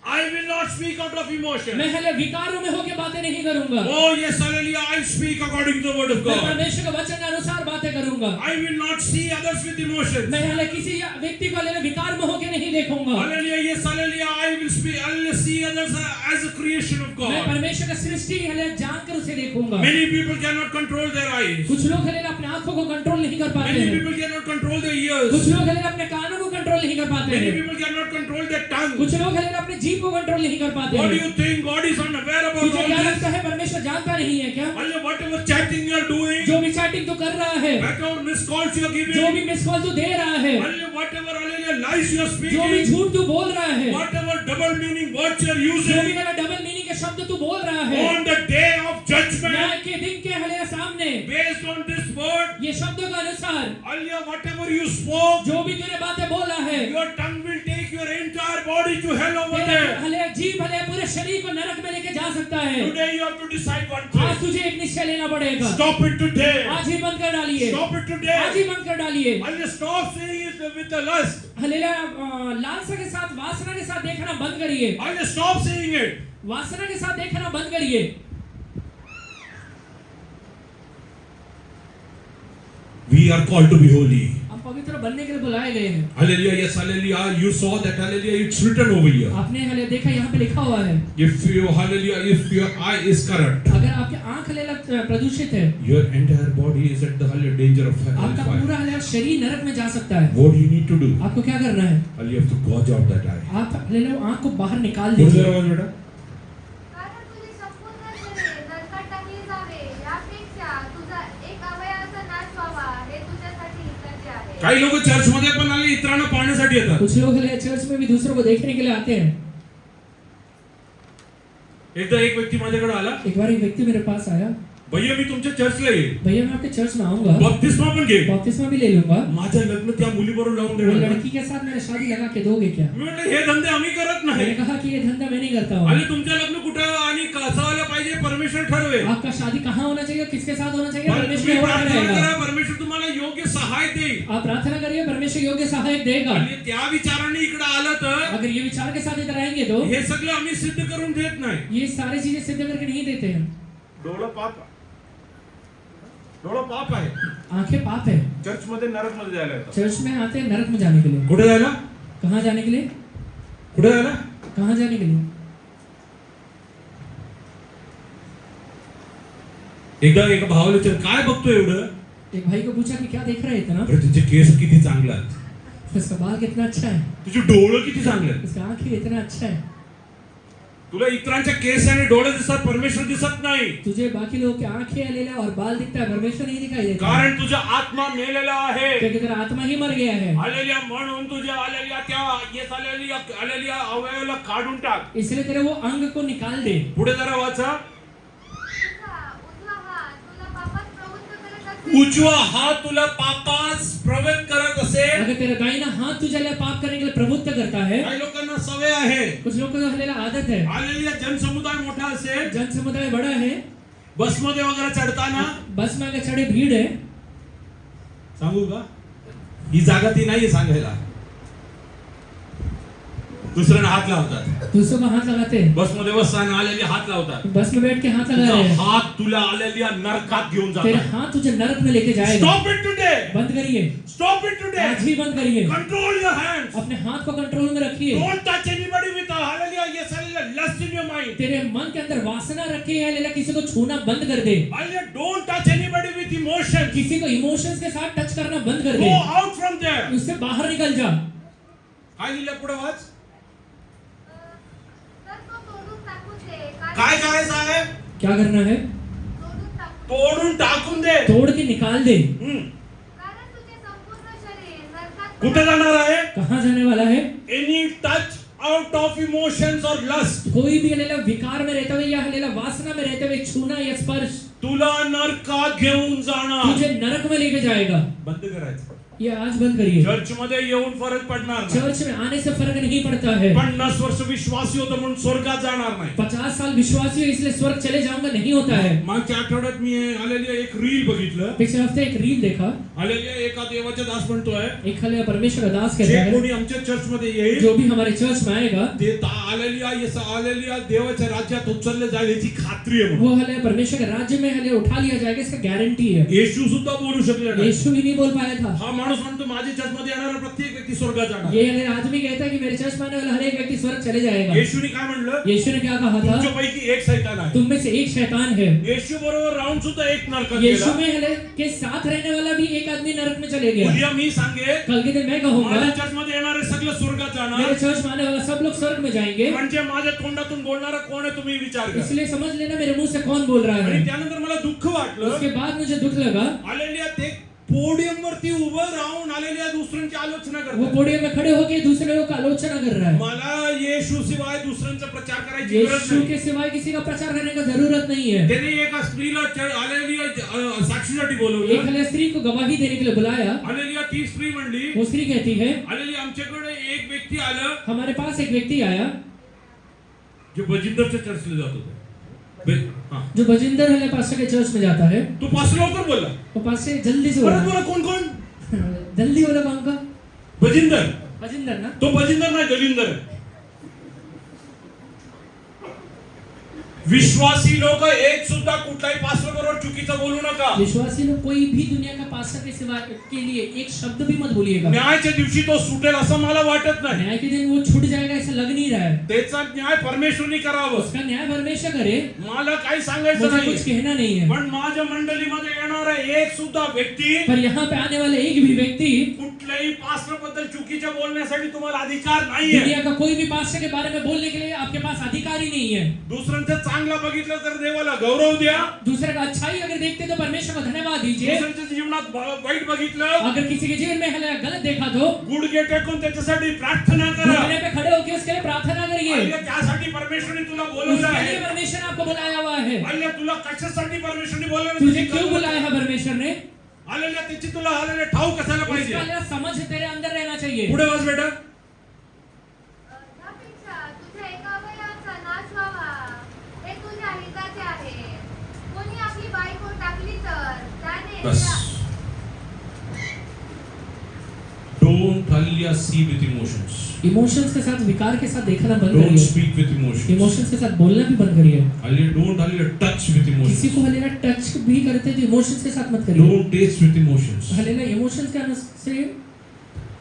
I will not not speak out of emotion. मैं हले विकारों में होके बातें नहीं करूंगा। Oh yes, hallelujah, I'll speak according to the word of मैं God. परमेश्वर के वचन के अनुसार बातें करूंगा। I will not see others with emotions. मैं हले किसी व्यक्ति को हले विकार में होके नहीं देखूंगा। Hallelujah, yes, hallelujah, I'll see others as a creation of मैं God. परमेश्वर का सृष्टि हले जानकर उसे देखूंगा। Many people cannot control their eyes. कुछ लोग हले अपने आंखों को कंट्रोल नहीं कर पाते Many हैं। people cannot control their ears. कुछ लोग हले अपने कानों को कंट्रोल नहीं कर पाते Many हैं। people cannot control their tongue. कुछ लोग हले अपने जीभ को कंट्रोल नहीं कर पाते What do हैं। you think? God is unaware about तुझे all क्या this? लगता है परमेश्वर जानता नहीं है क्या? Hallelujah, whatever chatting you are doing, जो भी चैटिंग तू कर रहा है, whatever missed calls you are जो giving, भी मिस कॉल तू दे रहा है, hallelujah, whatever hallelujah lies you are जो भी speaking, झूठ तू बोल रहा है, whatever double meaning words you are जो भी using, गलत डबल मीनिंग के शब्द तू बोल रहा है, on the day of judgment, न्याय के दिन के हले सामने based on this word, ये शब्दों के अनुसार hallelujah, whatever you spoke, जो भी तूने बातें बोला है, your tongue will take your entire body to hell over तेरा there. हले जीभ हले पूरे शरीर को नरक में लेके जा सकता है। Today you have to decide one आज thing. तुझे एक निश्चय लेना पड़ेगा। Stop it today. आज ही बंद कर डालिए। Stop it आज today. ही बंद कर डालिए। Hallelujah, stop saying it with the lust. हलेला लालसा के साथ वासना के साथ देखना बंद करिए। Hallelujah, stop saying it. वासना के साथ देखना बंद करिए। We are called to be holy. हम पवित्र बनने के लिए बुलाए गए हैं। Hallelujah, yes, hallelujah. You saw that, hallelujah, it's written over here. आपने हले देखा यहाँ पे लिखा हुआ है। If you, hallelujah, if your eye is corrupt, अगर आपके आंख हलेला प्रदूषित है, your entire body is at the hallelujah danger of आपका hellfire. पूरा हलेला शरीर नरक में जा सकता है। What do you need to do? आपको क्या करना है? Hallelujah, you have to gouge out that eye. आप हलेला आंख को बाहर निकाल बोल दीजिए। जरा आवाज बेटा. कारण तुझे संपूर्ण शरीर नरकात टाकले जावे यापेक्षा तुझा एक अवयवाचा नाश व्हावा हे तुझ्यासाठी हिताचे आहे. काही लोक चर्च मध्ये पण आले इतरांना पाहण्यासाठी येतात. कुछ लोग हले चर्च में भी दूसरों को देखने के लिए आते हैं। एकदा एक व्यक्ती माझ्याकडे आला, एक बार एक व्यक्ति मेरे पास आया, भैया मी तुमच्या चर्चला येईल, भैया मैं आपके चर्च में आऊंगा, बपतिस्मा पण घेईल, बपतिस्मा भी ले लूंगा। माझं लग्न त्या मुलीबरोबर लावून वो देणार. लड़की के साथ मेरा शादी लगा के दोगे क्या? मी म्हटलं हे धंदे आम्ही करत मैंने नाही. कहा कि ये धंधा मैं नहीं करता हूँ। आणि तुमचं लग्न कुठं आणि कसं व्हायला पाहिजे परमेश्वर ठरवेल. आपका शादी कहाँ होना चाहिए, किसके साथ होना चाहिए, पण परमेश्वर तुम्ही निवड प्रार्थना करेगा। करा, परमेश्वर तुम्हाला योग्य सहाय देईल. आप प्रार्थना करिए, परमेश्वर योग्य सहायक देगा। आणि त्या विचाराने इकडे आलं तर अगर ये विचार के साथ इधर आएंगे तो हे सगळं आम्ही सिद्ध करून देत नाही. ये सारी चीजें सिद्ध करके नहीं देते हैं। डोळं पाप आहे. आंखें पाप है। चर्च मध्ये नरक मध्ये जायला येतात. चर्च में आते हैं नरक में जाने के लिए। कुठे जायला? कहाँ जाने के लिए? कुठे जायला? कहाँ जाने के लिए? एकदा एका भावाला विचार काय बघतो एवढं? एक भाई को पूछा कि क्या देख रहे हैं इतना? अरे तुझे केस किती चांगले आहेत, उसका बाल कितना अच्छा है, तुझे डोळं किती चांगले आहेत. उसका आंख ही इतना अच्छा है। तुला इतरांच्या केस आणि डोळे दिसतात, परमेश्वर दिसत नाही. तुझे बाकी लोगों की आंखें लेला और बाल दिखता है, परमेश्वर नहीं दिखाई देता। कारण तुझा आत्मा मेलेला आहे. क्योंकि तेरा आत्मा ही मर गया है। हालेलुया, म्हणून तुझ्या हालेलुया त्या येस हालेलुया हालेलुया अवयवाला काढून टाक. इसलिए तेरे वो अंग को निकाल दे। पुढे जरा वाचा. तुझा उजवा हात तुला पापात प्रवृत्त करत असेल उजवा हात तुला पापास प्रवृत्त करत असेल. अगर तेरा दाहिना हाथ तुझे लिए पाप करने के लिए प्रवृत्त करता है, काही लोकांना सवय आहे. कुछ लोगों को हलेला आदत है, हालेलुया, जनसमुदाय मोठा असेल, जन समुदाय बड़ा है, बसमध्ये वगैरे चढताना बस में अगर चढ़े भीड़ है, सांगू का, ही जागा ती नाहीये सांगायला. दुसऱ्यांना हात लावतात. दूसरों को हाथ लगाते हैं, बस मध्ये बसताना आलेली हात लावतात. बस में बैठ के हाथ लगा रहे तुझा हैं, हात तुला आलेली नरकात घेऊन तेरे जातात. हाथ तुझे नरक में लेके जाएगा। Stop it today. बंद करिए, स्टॉप इट टुडे. आज ही बंद करिए। Control your hands. अपने हाथ को कंट्रोल में रखिए। Don't touch anybody with hallelujah ये सारी लस्ट इन योर माइंड. तेरे मन के अंदर वासना रखी है, लेला किसी को छूना बंद कर दे। Hallelujah, don't touch anybody with emotions. किसी को इमोशंस के साथ टच करना बंद कर गो दे, आउट फ्रॉम देयर. उससे बाहर निकल जा। काय लिहिलं पुढे वाच. तर तो तोडून टाकून दे कारण काय करायचं आहे? क्या करना है? तोडून टाकून दे. तोड़ के निकाल दे। कारण तुझे संपूर्ण शरीर नरकात कुठे जाणार आहे? कहाँ जाने वाला है? Any touch out of emotions और लस्ट कोई भी हलेला विकार में रहते हुए या हलेला वासना में रहते हुए छूना या स्पर्श तुला नरकात घेऊन जाणार. तुझे नरक में लेके जाएगा। बंद करायचं. ये आज बंद करिए। चर्च मध्ये येऊन फरक पडणार नाही. चर्च में आने से फर्क नहीं पड़ता है। 50 वर्ष विश्वासी होतो म्हणून स्वर्गात जाणार नाही. 50 साल विश्वासी हो इसलिए स्वर्ग चले जाऊंगा नहीं होता है। मागच्या आठवड्यात मी हालेलुया एक रील बघितलं. पिछले हफ्ते एक रील देखा। हालेलुया एका देवाचा दास म्हणतोय, एक हालेलुया परमेश्वर का दास कहता जे है, कोणी आमच्या चर्च मध्ये येईल जो भी हमारे चर्च में आएगा ते हालेलुया येस हालेलुया देवाच्या राज्यात उचलले जाईल याची खात्री आहे म्हणून. वो हालेलुया परमेश्वर के राज्य में हालेलुया उठा लिया जाएगा, इसका गारंटी है। येशू सुद्धा बोलू शकले नाही. यीशु भी नहीं बोल पाया था। हा माणूस म्हणतो माझ्या चर्च मध्ये येणारा प्रत्येक व्यक्ती स्वर्गात जाणार. ये हालेलुया आदमी कहता है कि मेरे चर्च में आने वाला हर एक व्यक्ति स्वर्ग चले जाएगा। येशूने काय म्हणलं? यीशु ने क्या कहा था? तुमच्यापैकी एक शैतान आहे. तुम में से एक शैतान है। येशू बरोबर राहून सुद्धा एक नरकात यीशु गेला. में हालेलुया के साथ रहने वाला भी एक आदमी नरक में चले गया। उद्या मी सांगे कल के दिन मैं कहूंगा माझ्या चर्च मध्ये येणारे सगळे स्वर्गात मेरे जाणार. चर्च में आने वाला सब लोग स्वर्ग में जाएंगे। म्हणजे माझ्या तोंडातून बोलणारा कोण आहे तुम्ही विचार करा. इसलिए समझ लेना मेरे मुंह से कौन बोल रहा आणि है। त्यानंतर मला दुःख वाटलं. उसके बाद मुझे दुख लगा, हालेलुया ते पोडियम वरती उभं राहून हालेलुया दुसऱ्यांची आलोचना वो करतात. पोडियम में खड़े होकर दूसरे लोगों का आलोचना कर रहा है। मला येशू शिवाय दुसऱ्यांचा प्रचार करायची गरज यीशु नाही. के सिवाय किसी का प्रचार करने का जरूरत नहीं है। त्याने एका स्त्रीला हालेलुया साक्षीसाठी एक बोलवलं. हालेलुया स्त्री को गवाही देने के लिए बुलाया। हालेलुया ती स्त्री म्हणली, वो स्त्री कहती है, हालेलुया आमच्याकडे एक व्यक्ती आलं हमारे पास एक व्यक्ति आया जो बजिंदरच्या चर्चला जात होता. हां. जो बजिंदर हालेलुया पास्टर के चर्च में जाता है। तो पास लवकर बोलला. वो पास से जल्दी से परत बोला, बोला कोण कोण? जल्दी बोला कौन का? बजिंदर. बजिंदर ना? तो बजिंदर नाही दलिंदर आहे. विश्वासी लोक एक सुद्धा कुठल्याही पास्टर बरोबर चुकीचं बोलू नका. विश्वासी लोग कोई भी दुनिया का पास्टर के सिवा के लिए एक शब्द भी मत बोलिएगा। न्यायाच्या दिवशी तो सुटेल असं मला वाटत नाही. न्याय के दिन वो छूट जाएगा ऐसा लग नहीं रहा है। त्याचा न्याय परमेश्वरनी करावं. उसका न्याय परमेश्वर करे, मला काही सांगायचं मुझे नाही. कुछ कहना नहीं है। पण माझ्या मंडळीमध्ये येणारा एक सुद्धा व्यक्ती पर यहाँ पे आने वाले एक भी व्यक्ति कुठल्याही पास्टर बद्दल चुकीच्या बोलण्यासाठी तुम्हाला अधिकार नाहीये. दुनिया का कोई भी पास्टर के बारे में बोलने के लिए आपके पास अधिकार ही नहीं है। दुसऱ्यांचं चांगलं बघितलं तर देवाला गौरव द्या. दूसरे का अच्छाई अगर देखते तो परमेश्वर को धन्यवाद दीजिए। दुसऱ्यांच्या जीवनात वाईट बघितलं, अगर किसी के जीवन में हालेलुया गलत देखा तो गुडघे टेकून त्याच्यासाठी प्रार्थना करा. घुटने पे खड़े होकर उसके लिए प्रार्थना करिए। अय्या, त्यासाठी परमेश्वरने तुला बोलवलं उसके लिए आहे. परमेश्वर ने आपको बुलाया हुआ है। अय्या, तुला कशासाठी परमेश्वरने बोलवलं तुझे आहे? क्यों बुलाया है परमेश्वर ने? हालेलुया, त्याची तुला हालेलुया ठाऊक असायला उसका पाहिजे. हालेलुया समझ तेरे अंदर रहना चाहिए। पुढे वाच बेटा. त्यापेक्षा तुझ्या एका अवयवाचा नाश व्हावा हे तुझ्या हिताचे आहे. कोणी आपली बायको टाकली तर त्याने बस. Don't hallelujah see with emotions. Emotions के साथ, विकार के साथ देखना बंद Don't करिए। speak with emotions. इमोशंस के साथ बोलना भी बंद करिए। Hallelujah, don't hallelujah touch with किसी emotions. को हालेलुया टच भी करते तो इमोशंस के साथ मत करिए। Don't taste with emotions. Hallelujah emotions के अनुसार से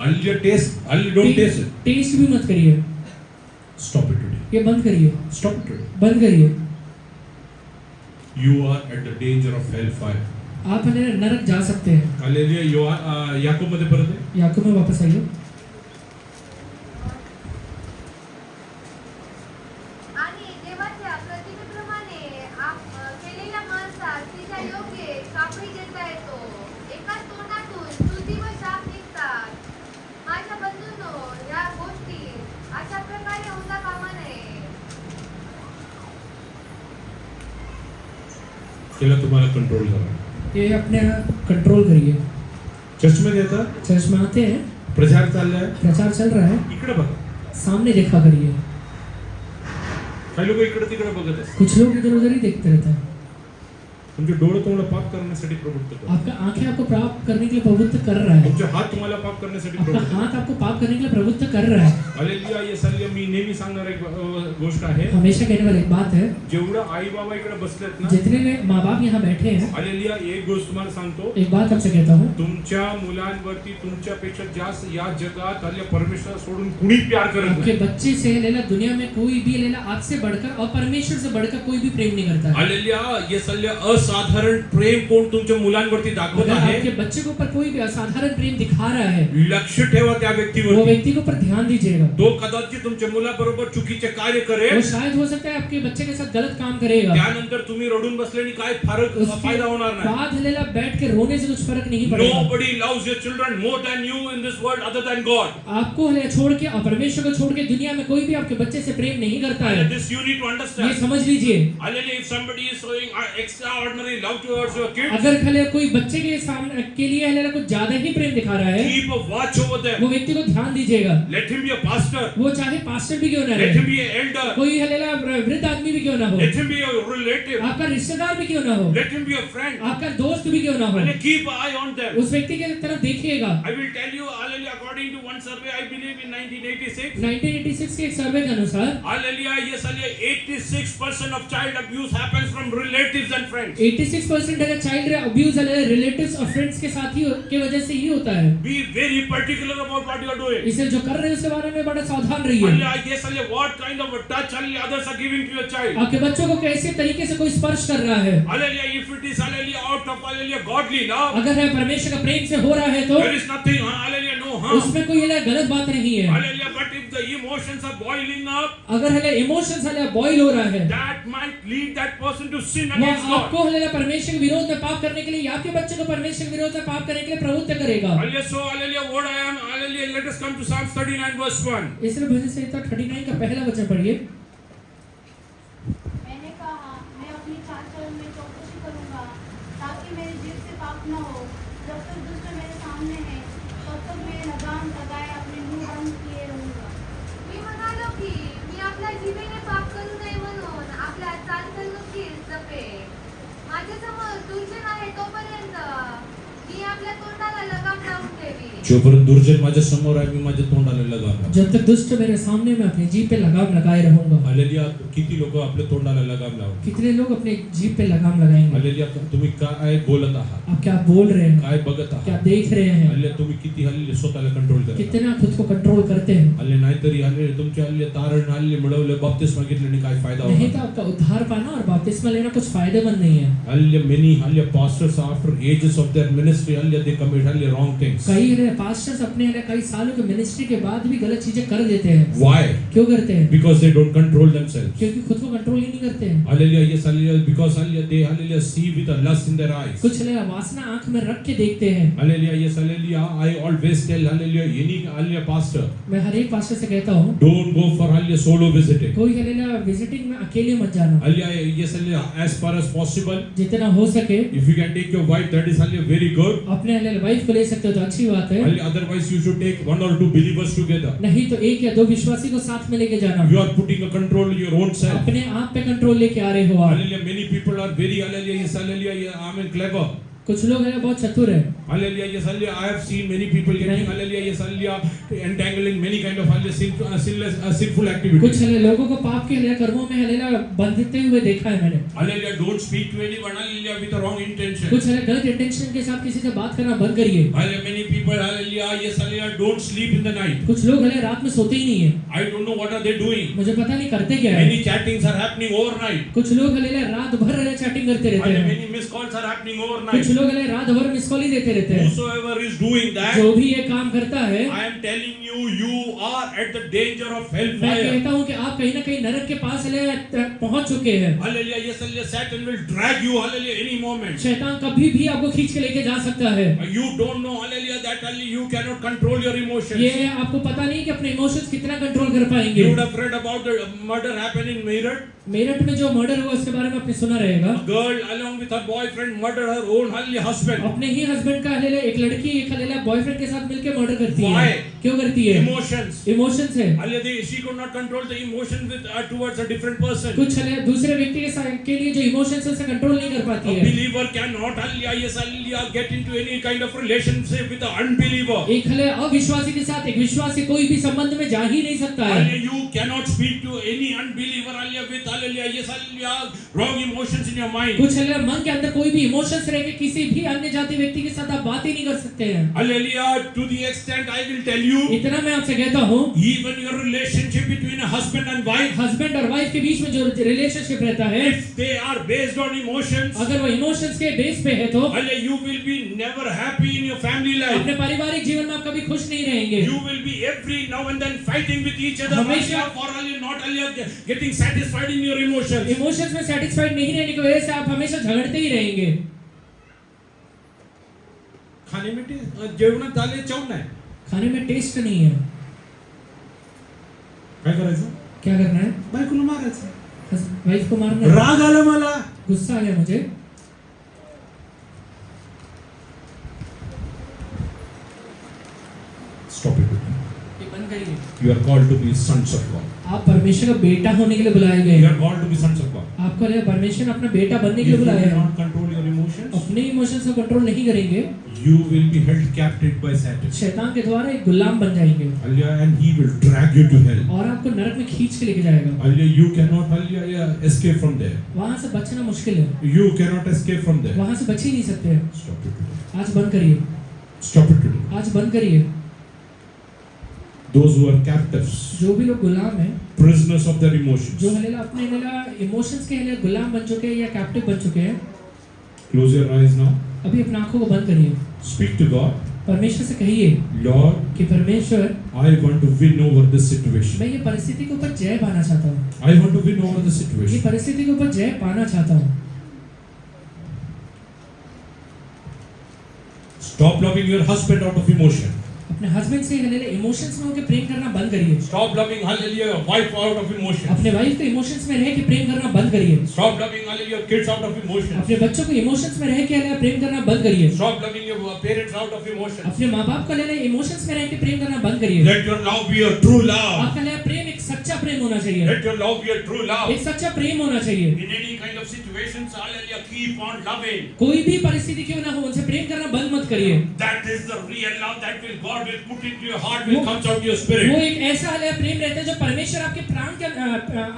hallelujah taste. Hallelujah don't taste it. Taste भी मत करिए। Stop it today. ये बंद करिए, Stop it today. बंद करिए। You are at the danger of hellfire. आप हालेलुया नरक जा सकते हैं। हालेलुया, याकूब मध्ये परत आहे. याकूब में वापस आइए। आणि देवाच्या प्रतिमेप्रमाणे केलेल्या माणसास तिच्या योग्य कापडी देता येतो. एकाच तोंडातून स्तुती व शाप निघतात. माझ्या बंधूंनो, या गोष्टी अशा प्रकारे होता कामा नये. त्याला तुम्हाला कंट्रोल करा. ये अपने कंट्रोल करिए। चर्च मध्ये येतात, चर्च में आते हैं, प्रचार चाललाय, प्रचार चल रहा है, इकडे बघा. सामने देखा करिए। काही लोक इकडे तिकडे बघत असतात. कुछ लोग इधर उधर ही देखते रहते हैं। तुमचे डोळे तुम्हाला पाप करण्यासाठी प्रवृत्त करतात. आपका आंखें आपको प्राप्त करने के लिए प्रवृत्त कर रहा है। तुमचे हात तुम्हाला पाप करण्यासाठी आपका प्रवृत्त हाथ आपको पाप करने के लिए प्रवृत्त कर रहा है। हालेलुया, येसालिया मी नेहमी सांगणार एक गोष्ट आहे. हमेशा कहने वाली एक बात है, जेवढं आई बाबा इकडे बसलेत ना, जितने माँ बाप यहाँ बैठे हैं, हालेलुया, एक गोष्ट तुम्हाला सांगतो. एक बात आपसे कहता हूँ, तुमच्या मुलांवरती तुमच्यापेक्षा जास्त या जगात हालेलुया परमेश्वर सोडून कुणी प्यार करत आपके नाही. बच्चे से लेना दुनिया में कोई भी लेना आपसे बढ़कर और परमेश्वर से बढ़कर कोई भी प्रेम नहीं करता है। हालेलुया, येसालिया असाधारण प्रेम कोण तुमच्या मुलांवरती दाखवत अगर आहे. आपके बच्चे के ऊपर कोई भी असाधारण प्रेम दिखा रहा है, लक्ष ठेवा त्या वो व्यक्तीवर. व्यक्ति के ऊपर ध्यान दीजिएगा। तो कदाचित तुमच्या मुलाबरोबर चुकीचे कार्य वो करेल. शायद हो सकता है आपके बच्चे के साथ गलत काम करेगा। त्यानंतर तुम्ही रडून बसल्याने काय फरक उसके फायदा होणार नाही. बाद हलेला बैठ के रोने से कुछ फर्क नहीं पड़ेगा। Nobody loves your children more than you in this world other than God. आपको हले छोड़ के और परमेश्वर को छोड़ के दुनिया में कोई भी आपके बच्चे से प्रेम नहीं करता है। This you need to ये understand. समझ लीजिए। Hallelujah. If somebody is showing extraordinary extraordinary love towards your kids, अगर खले कोई बच्चे के सामने के लिए हले कुछ ज्यादा ही प्रेम दिखा रहा है, keep a watch over them. वो व्यक्ति को ध्यान दीजिएगा। Let him be a pastor. वो चाहे पास्टर भी क्यों ना Let रहे, him be an elder. कोई हलेला वृद्ध आदमी भी क्यों ना हो, Let him be a relative. आपका रिश्तेदार भी क्यों ना हो, Let him be a friend. आपका दोस्त भी क्यों ना हो, And keep an eye on them. उस व्यक्ति के तरफ देखिएगा। I will tell you, hallelujah, according to one survey, I believe in 1986, 1986 के एक सर्वे के अनुसार hallelujah, yes, hallelujah, 86% of child abuse happens from relatives and friends. 86% अगर चाइल्ड अब्यूज रिलेटिव्स और फ्रेंड्स के साथ ही के वजह से ही होता है। Be very particular about what you are doing. इसे जो कर रहे हैं उसके बारे में बड़ा सावधान रहिए। Hallelujah, yes, hallelujah, what kind of a touch, hallelujah, others are giving to your child. आपके बच्चों को कैसे तरीके से कोई स्पर्श कर रहा है, Hallelujah, if it is, hallelujah, out of, hallelujah, godly love, अगर है परमेश्वर का प्रेम से हो रहा है तो there is nothing, hallelujah, no harm. उसमें कोई ये गलत बात नहीं है। Hallelujah, but if the emotions are boiling up, अगर हले इमोशंस हले बॉईल हो रहा है, that might lead that person to sin वो against God. आपको हले परमेश्वर के विरोध में पाप करने के लिए, आपके बच्चे को परमेश्वर के विरोध में पाप करने के लिए प्रवृत्त करेगा। Hallelujah, so, hallelujah, what I am, hallelujah, let us come to Psalms 39 verse 1. इसलिए भजन संहिता 39 का पहला वचन पढ़िए। मैंने कहा, मैं अपनी चाल चलन में चौकसी करूंगा, ताकि मेरी जीभ से पाप न हो। जब तक दुष्ट मेरे सामने है, तब तक मैं लगाम लगाए अपने मुंह बंद किए रहूंगा। मी म्हणालो की मी आपल्या जिभेने पाप करू नये म्हणून आपल्या चालचलनुकीच जपे। माझ्यासमोर दुर्जन आहे तोपर्यंत मी आपल्या तोंडाला लगाम लावून ठेवी। जोपर्यंत दुर्जन माझ्या समोर आहे मी माझ्या तोंडाला लगाम लावतो. जब तक दुष्ट मेरे सामने मैं अपनी जीभ पे लगाम लगाए रहूंगा। हालेलुया, किती लोक आपल्या तोंडाला लगाम लावतात. कितने लोग अपने जीभ पे लगाम लगाएंगे? हालेलुया, तुम्ही काय बोलत आहात, आप क्या बोल रहे हैं, काय बघत क्या आहात. देख रहे हैं, हालेलुया, तुम्ही किती हालेलुया स्वतःला कंट्रोल करता. कितना खुद को कंट्रोल करते हैं। हालेलुया, नाहीतरी हालेलुया तुमच्या हालेलुया तारण हालेलुया मिळवलं, बपतिस्मा घेतल्याने काय फायदा नहीं होणार. तो आपका उद्धार पाना और बपतिस्मा लेना कुछ फायदेमंद नहीं है। Hallelujah, many hallelujah pastors after ages of their ministry hallelujah they commit hallelujah wrong things. कई पास्टर्स अपने कई सालों के मिनिस्ट्री के बाद भी गलत चीजें कर देते हैं। Why? क्यों करते हैं? Because they don't control themselves. क्योंकि खुद को कंट्रोल ही नहीं करते हैं। Hallelujah, yes, hallelujah, because hallelujah, they hallelujah see with a lust in their eyes. कुछ वासना आंख में रख के देखते हैं। Hallelujah, yes, hallelujah, I always tell hallelujah, any hallelujah pastor, मैं हर एक पास्टर से कहता हूँ, don't go for hallelujah solo visiting. कोई हलेला विजिटिंग में अकेले मत जाना। Hallelujah, yes, hallelujah, as far as possible, जितना हो सके if you can take your wife, that is hallelujah very good. अपने हलेला वाइफ को ले सकते हो तो अच्छी बात है। Hallelujah, otherwise you should take one or two believers together. नहीं तो एक या दो विश्वासी को साथ में लेके जाना। You are putting a control on your own self. अपने आप पे कंट्रोल लेके आ रहे हो आप। Hallelujah, many people are very hallelujah, yes, hallelujah, yeah, I mean clever. कुछ लोग हैं बहुत चतुर है। Hallelujah, yes, hallelujah. I have seen many people getting hallelujah, yes, hallelujah, entangling many kind of hallelujah sinful activities. कुछ लोगों को पाप के हलेला कर्मों में हलेला बंधते हुए देखा है मैंने। Hallelujah, don't speak to anyone hallelujah with the wrong intention. कुछ गलत इंटेंशन के साथ किसी से बात करना बंद करिए। Hallelujah, many people hallelujah, yes, hallelujah, don't sleep in the night. कुछ लोग हले रात में सोते ही नहीं है। I don't know what are they doing. मुझे पता नहीं करते क्या है। Many chattings are happening overnight. कुछ लोग हले रात भर हले चैटिंग करते रहते Hallelujah, हैं। many missed calls are happening कुछ overnight. लोग हले रात भर मिस कॉल ही देते रहते हैं। Whosoever is doing that, जो भी ये काम करता है, I am telling you, you are at the danger of मैं hellfire. कहता हूँ कि आप कहीं ना कहीं नरक के पास हले पहुंच चुके हैं। Hallelujah, yes, hallelujah, Satan will drag you hallelujah any moment. शैतान कभी भी आपको खींच के लेके जा सकता है। You don't know hallelujah that hallelujah you cannot control your emotions. ये आपको पता नहीं कि अपने इमोशंस कितना कंट्रोल कर पाएंगे। You would have read about the murder happened in Meerut. Meerut में जो मर्डर हुआ उसके बारे में आपने सुना रहेगा। A girl along with her boyfriend murdered her own hallelujah husband. अपने ही हस्बैंड का हलेला एक लड़की एक हलेला बॉयफ्रेंड के साथ मिलकर मर्डर करती है। Why? क्यों करती है? Emotions. इमोशंस है। Hallelujah, she could not control the emotions with towards a different person. कुछ दूसरे व्यक्ति के लिए जो इमोशंस है उसे कंट्रोल नहीं कर पाती A है। believer cannot hallelujah, yes, hallelujah, get into any kind of relationship with an unbeliever. एक हले अविश्वासी के साथ एक विश्वासी कोई भी संबंध में जा ही नहीं सकता है। Hallelujah, you cannot speak to any unbeliever hallelujah with hallelujah, yes, hallelujah, wrong emotions in your mind. कुछ हले मन के अंदर कोई भी इमोशंस रहेंगे किसी भी अन्य जाति व्यक्ति के साथ आप बात ही नहीं कर सकते हैं। Hallelujah, to the extent I will tell you, इतना मैं आपसे कहता हूँ, even your relationship between a husband and wife, husband और वाइफ के बीच में जो रिलेशनशिप रहता है, if they are based on emotions, अगर वो इमोशंस के बेस पे है तो hallelujah, you will be never happy in your family life. अपने पारिवारिक जीवन में आप कभी खुश नहीं रहेंगे। You will be every now and then fighting with each other, हमेशा hallelujah, for hallelujah, not hallelujah, getting satisfied in your emotions. Emotions में सेटिस्फाइड नहीं रहने की वजह से आप हमेशा झगड़ते ही रहेंगे। खाने में जेवणात झाले चव नाही. खाने में टेस्ट नहीं है, काय करायचं? क्या करना है? बायकोला मारायचं. वाइफ को मारना है। राग आला मला. गुस्सा आया मुझे। You are called to be sons of God. आप परमेश्वर का बेटा होने के लिए बुलाए गए You हैं। are called to be sons of God. आपको लगा परमेश्वर ने अपना बेटा बनने If के लिए you बुलाया do है। not control your emotions, अपने इमोशंस को कंट्रोल नहीं करेंगे, you will be held captive by Satan. शैतान के द्वारा एक गुलाम बन जाएंगे Hallelujah, and he will drag you to hell. और आपको नरक में खींच के लेके जाएगा। Hallelujah, you cannot, hallelujah, escape from there. वहां से बचना मुश्किल है, You cannot escape from there. वहां से बच ही नहीं सकते हैं। Stop it today. आज बंद करिए, Stop it today. आज बंद करिए। Those who are captives, जो भी लोग गुलाम हैं, prisoners of their जो emotions. हलेला अपने हलेला इमोशंस के हलेला गुलाम बन चुके हैं या कैप्टिव बन चुके हैं, Close your eyes now. अभी अपनी आंखों को बंद करिए, Speak to God. परमेश्वर से कहिए Lord, कि परमेश्वर, I want to win over this situation. मैं ये परिस्थिति के ऊपर जय पाना चाहता हूँ, I want to win over this ये situation. परिस्थिति के ऊपर जय पाना चाहता हूँ। Stop loving your husband out of emotion. अपने हस्बैंड से हलेला इमोशंस में होकर प्रेम करना बंद करिए। Stop loving, hallelujah, your wife out of emotion. अपने वाइफ को इमोशंस में रह के प्रेम करना बंद करिए। Stop loving, hallelujah, your kids out of emotion. अपने बच्चों को इमोशंस में रह के हलेला प्रेम करना बंद करिए। Stop loving your parents out of emotion. अपने माँ बाप को हलेला इमोशंस में रह के प्रेम करना बंद करिए। Let your love be a true love. आपका हलेला प्रेम एक सच्चा प्रेम होना चाहिए, Let your love be a true love. एक सच्चा प्रेम होना चाहिए। In any kind of situations, hallelujah, keep on loving. कोई भी परिस्थिति क्यों ना हो, उनसे प्रेम करना बंद मत करिए। That is the real love that will God will put into your heart, will comes out your spirit. वो एक ऐसा हलेला प्रेम रहता है जो परमेश्वर आपके प्राण के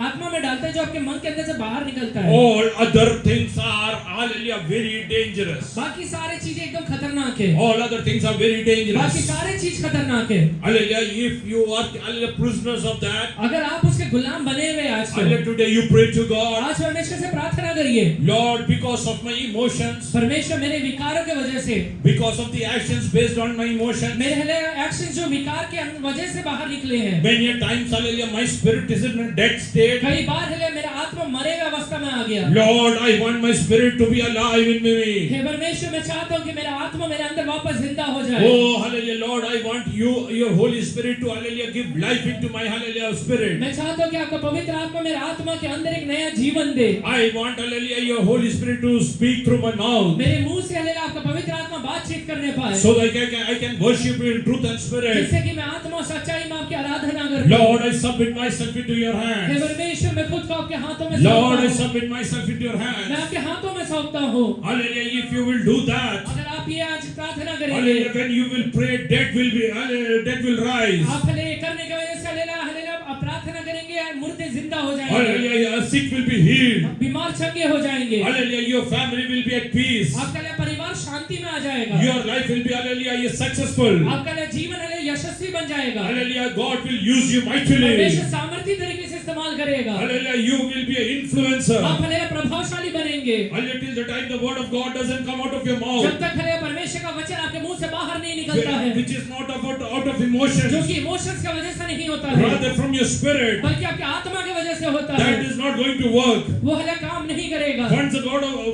आत्मा में डालता है, जो आपके मन के अंदर से बाहर निकलता है। All other things are, hallelujah, very dangerous. बाकी सारी चीजें एकदम खतरनाक है, All other things are very बाकी dangerous. सारी चीज खतरनाक है। Hallelujah, if you are, hallelujah, prisoners of that, अगर आप उसके गुलाम बने हुए आज के, hallelujah, today you pray to God, आज परमेश्वर से प्रार्थना करिए, Lord, because of my emotions, परमेश्वर मेरे विकारों के वजह से, because of the actions based on my emotions, मेरे हले एक्शन जो विकार के वजह से बाहर निकले हैं, many a times, hallelujah, my spirit is in a dead state. कई बार हले मेरा आत्मा मरे हुए अवस्था में आ गया। Lord, I want my spirit to be alive in me. हे परमेश्वर, मैं चाहता हूँ कि मेरा आत्मा मेरे अंदर वापस जिंदा हो जाए। Oh, hallelujah, Lord, I want you, your Holy Spirit to, hallelujah, give life into my, hallelujah, spirit. मैं चाहता हूँ कि आपका पवित्र आत्मा मेरे आत्मा के अंदर एक नया जीवन दे। I want, hallelujah, your Holy Spirit to speak through my mouth, मेरे मुंह से हले आपका पवित्र आत्मा बातचीत करने पाए, so that I can worship you in truth and spirit. जिससे कि मैं आत्मा और सच्चाई में आपकी आराधना करूँ। Lord, I submit myself into your hey hands. परमेश्वर, मैं खुद को आपके हाथों में Lord, I सौंपता हूँ। submit myself into your मैं hands. आपके हाथों में सौंपता हूँ। Hallelujah, if you will do that, अगर आप ये आज प्रार्थना करेंगे, hallelujah, when you will pray, death will be, hallelujah, death will rise. आप हले करने की वजह से हलेला हलेला आप प्रार्थना करेंगे, मुर्दे जिंदा हो जाएंगे, Hallelujah, sick will be healed. बीमार चंगे हो जाएंगे, Hallelujah, your family will be at peace. आपका हले परिवार शांति में आ जाएगा, Your life will be, hallelujah, successful. आपका हले जीवन हले यशस्वी बन जाएगा। Hallelujah, God will use you mightily. परमेश्वर सामर्थ्य तरीके से इस्तेमाल करेगा। Hallelujah, you will be an influencer. आप हले प्रभावशाली बनेंगे। Hallelujah, till the time the word of God doesn't come out of your जब mouth, तक हले परमेश्वर का वचन आपके मुंह से बाहर नहीं निकलता है, which is not out of जो emotions, कि इमोशंस की वजह से नहीं होता है, rather from your spirit, बल्कि आपके आत्मा की वजह से होता है, that is not going to work. वो हले काम नहीं करेगा। Once the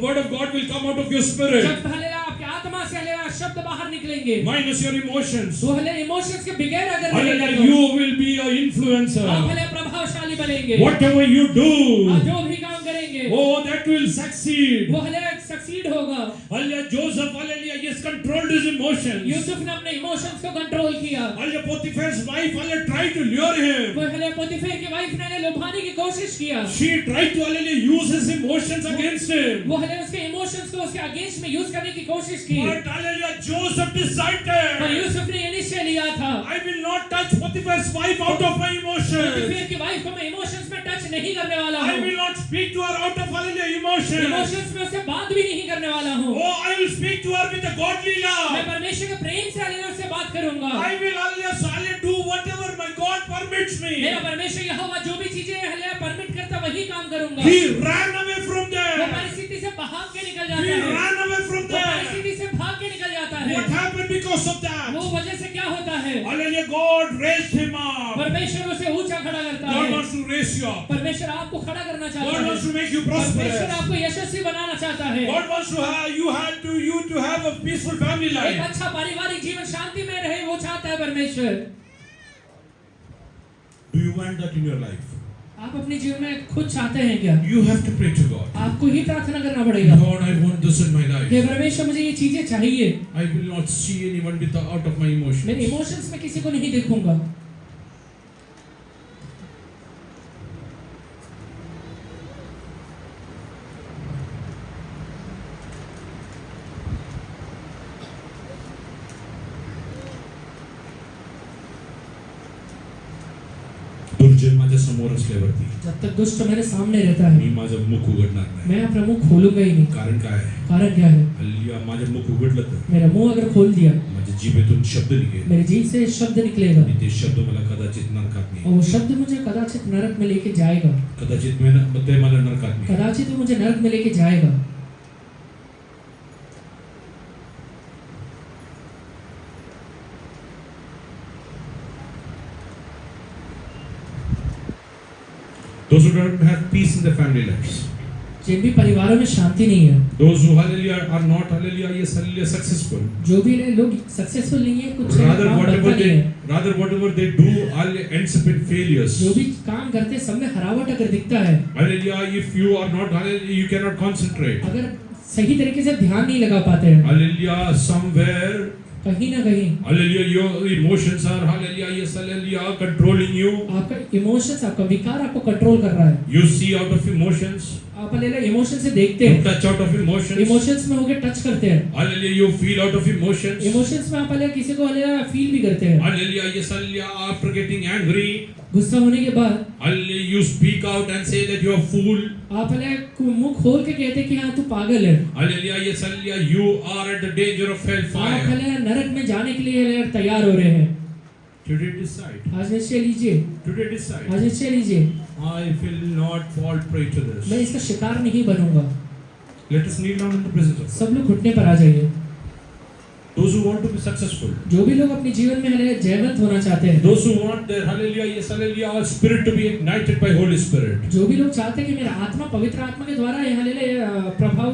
word of God will come out of your spirit, जब हले आपके आत्मा से हले शब्द बाहर निकलेंगे, minus your emotions, वो हले इमोशंस के बगैर अगर hallelujah, निकलेगा, you will be an आप influencer. हले प्रभावशाली बनेंगे। Whatever you आप do, जो भी काम करेंगे, oh, that will succeed. वो हले सक्सीड होगा। Hallelujah, Joseph, hallelujah, he has controlled his emotions. Yusuf ने अपने इमोशंस को कंट्रोल किया। Hallelujah, Potiphar's wife, hallelujah, tried to lure him. वो हले पोतीफेर की वाइफ ने लुभाने की कोशिश किया। She tried to, hallelujah, use his emotions against him. वो हले उसके इमोशंस को उसके अगेंस्ट में यूज करने की कोशिश की। But, hallelujah, Joseph पर decided, यूसुफ ने ये निश्चय लिया था, I will not touch Potiphar's wife out of my emotions. पोतीफेर की वाइफ को मैं इमोशंस में टच नहीं करने वाला I हूँ। will not speak to her out of, hallelujah, emotions. Emotions में उससे बात भी नहीं करने वाला हूँ। Oh, I will speak to her with a godly मैं love. परमेश्वर के प्रेम से हले उससे बात करूंगा। I will, hallelujah, do whatever my God permits me. मेरा परमेश्वर यहोवा जो भी चीजें हले परमिट करता वही काम करूंगा। He ran away from वो there. परिस्थिति से भाग के निकल He जाता है। ran away from वो there. परिस्थिति से भाग के निकल जाता है। What happened because of that? वो वजह से क्या होता है? Hallelujah, God raised him up. परमेश्वर उसे ऊंचा खड़ा करता God है। wants to raise you up. परमेश्वर आपको खड़ा करना चाहता God है। wants to make you परमेश्वर prosperous. आपको यशस्वी बनाना चाहता है। God wants to have you to have a peaceful family एक life. अच्छा पारिवारिक जीवन शांति में रहे, वो चाहता है परमेश्वर। Do you want that in your life? आप अपने जीवन में खुद चाहते हैं क्या? You have to pray to God. आपको ही प्रार्थना करना पड़ेगा। Lord, I want this in my life. हे परमेश्वर, मुझे ये चीजें चाहिए। I will not see anyone out of my emotions. मेरे इमोशंस में किसी को नहीं देखूंगा। दुर्जन माझ्या समोर असल्यावरती जब तक दुष्ट मेरे सामने रहता है मी माझं मुख उघडणार नाही. मैं अपना मुंह खोलूंगा ही नहीं. कारण काय आहे? कारण क्या है? हालेलुया, माझं मुख उघडलं तर मेरा मुंह अगर खोल दिया माझ्या जिभेतून शब्द निघेल मेरे जीभ से शब्द निकलेगा आणि ते शब्द मला कदाचित नरकात और नाही. वो शब्द मुझे कदाचित नरक में लेके जाएगा. कदाचित ते मला नरकात नाही. कदाचित वो मुझे नरक में लेके जाएगा. Those who don't have peace in their family lives, जिन भी परिवारों में शांति नहीं है, those who hallelujah are not hallelujah yes hallelujah successful, जो भी लोग सक्सेसफुल नहीं है, कुछ rather काम whatever करता नहीं है, they do all ends up in failures. जो भी काम करते हैं सब में हरावट अगर दिखता है, Hallelujah, if you are not hallelujah you cannot concentrate. अगर सही तरीके से ध्यान नहीं लगा पाते हैं, Hallelujah, somewhere कहीं ना कहीं hallelujah your emotions are hallelujah yes hallelujah controlling you. आपका इमोशंस, आपका विकार आपको कंट्रोल कर रहा है. You see out of emotions, आप इमोशन से देखते you हैं, touch out of emotions. Emotions में होके टच करते हैं, Hallelujah, you feel out of emotions. Emotions में आप किसी को फील भी करते हैं. Hallelujah, yes hallelujah, after getting angry, गुस्सा होने के बाद hallelujah, you speak out and say that you are fool. आप मुंह खोल के कहते हैं कि हाँ तू पागल है. Hallelujah, yes hallelujah, you are at the danger of आप hellfire. नरक में जाने के लिए तैयार हो रहे हैं. Today decide. आज निश्चय लीजिए, Today decide. आज निश्चय लीजिए, I will not fall prey to मैं this. इसका शिकार नहीं बनूंगा. Let us kneel down in the presence of God. सब लोग घुटने पर आ जाइए. Those who want to be successful, जो भी लोग अपने जीवन में जयवंत होना चाहते हैं, those who want their hallelujah, yes hallelujah, spirit to be ignited by Holy Spirit. जो भी लोग चाहते हैं कि मेरा आत्मा पवित्र आत्मा के द्वारा ये हालेलुया प्रभाव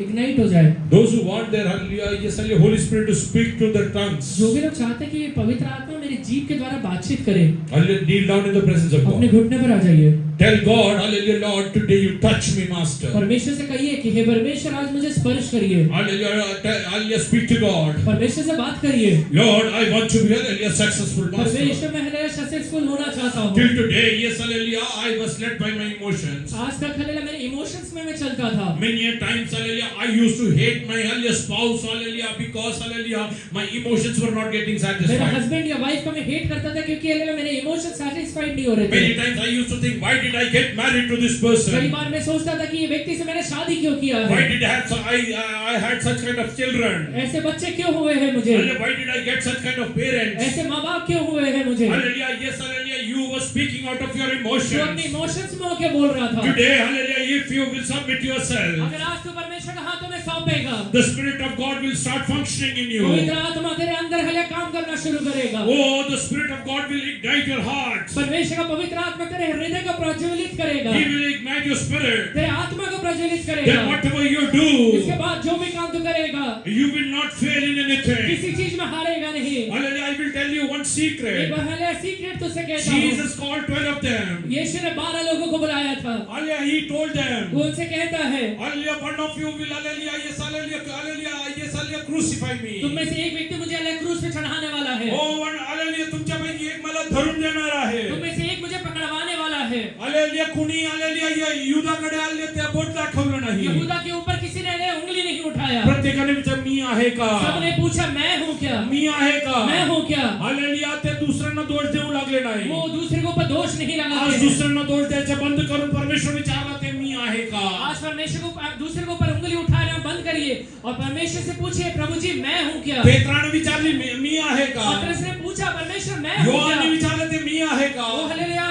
इग्नाइट हो जाए, Those who want their hallelujah, yes hallelujah, Holy Spirit to speak to their tongues. जो भी लोग चाहते हैं कि पवित्र आत्मा मेरी जीभ के द्वारा बातचीत करे, Hallelujah, kneel down in the presence of अपने God. घुटने पर आ जाइए. Tell God, hallelujah, Lord, today you touch me, Master. परमेश्वर से कहिए कि हे परमेश्वर आज मुझे स्पर्श करिए. Hallelujah, speak to God. परमेश्वर से बात करिए. Lord, I want to be hallelujah successful, Master. परमेश्वर मैं हालेलुया सक्सेसफुल होना चाहता हूँ. Till today, yes, hallelujah, I was led by my emotions. आज तक हालेलुया मेरे इमोशंस में मैं चलता था. Many a times, hallelujah, I used to hate my hallelujah spouse, hallelujah, because hallelujah, my emotions were not getting मेरे satisfied. Husband या wife को मैं हेट करता था क्योंकि हालेलुया मेरे इमोशंस सैटिस्फाइड नहीं हो रहे थे. Many times I used to think, why did I get married to this कई person? बार मैं सोचता था कि ये व्यक्ति से मैंने शादी क्यों किया Why है, did I had such kind of children? ऐसे बच्चे क्यों हुए हैं मुझे, Hallelujah, why did I get such kind of parents? ऐसे माँ बाप क्यों हुए हैं मुझे. Hallelujah, yes, hallelujah, you were speaking out of your तू अपने emotions. इमोशंस में होके बोल रहा था. Today, hallelujah, if you will submit yourself, अगर आज तू परमेश्वर के हाथों में सौंपेगा, the Spirit of God will start functioning in you. पवित्र आत्मा तेरे अंदर हालेलुया काम करना शुरू करेगा. Oh, the Spirit of God will ignite your heart. परमेश्वर का पवित्र आत्मा तेरे हृदय को प्रज्वलित करेगा, He will ignite your spirit. तेरे आत्मा को प्रज्वलित Then करेगा. whatever you do, इसके बाद जो भी काम तू करेगा, you will not fail in anything. किसी चीज में हारेगा नहीं. Hallelujah, I will tell you one एक secret. बार हालेलुया सीक्रेट तुझसे कहता हूँ. Jesus called 12 of them. यीशु ने 12 लोगों को बुलाया था. Hallelujah, he told them. वो उनसे कहता है, Hallelujah, one of you will hallelujah, yes, hallelujah, hallelujah, yes, hallelujah, crucify me. तुम में से एक व्यक्ति मुझे हालेलुया क्रूस पे चढ़ाने वाला है. Oh, one hallelujah, तुमच्यापैकी एक मला धरून देणार आहे. तुम में से एक मुझे पकड़वाने वाला है. hallelujah, कुणी hallelujah, या युधाकडे आले त्या बोट दाखवलं नाही. यहूदा के ऊपर किसी ने उंगली नहीं उठाया. प्रत्येकाने विचार मी आहे का? सबने पूछा मैं हूँ क्या, मी आहे का? मैं हूँ क्या. hallelujah, ते दुसऱ्यांना दोष देऊ लागले नाही. वो दूसरे के ऊपर दोष नहीं आज लगाते. दुसऱ्यांना दोष द्यायचे बंद करून परमेश्वर विचारला ते मी आहे का? आज परमेश्वर को दूसरे के ऊपर उंगली उठाना बंद करिए और परमेश्वर से पूछिए, प्रभु जी मैं हूँ क्या. पेत्राने विचारली मी आहे का? पतरस ने पूछा, परमेश्वर मैं हूँ क्या. योहानने विचारले ते मी आहे का? वो हालेलुया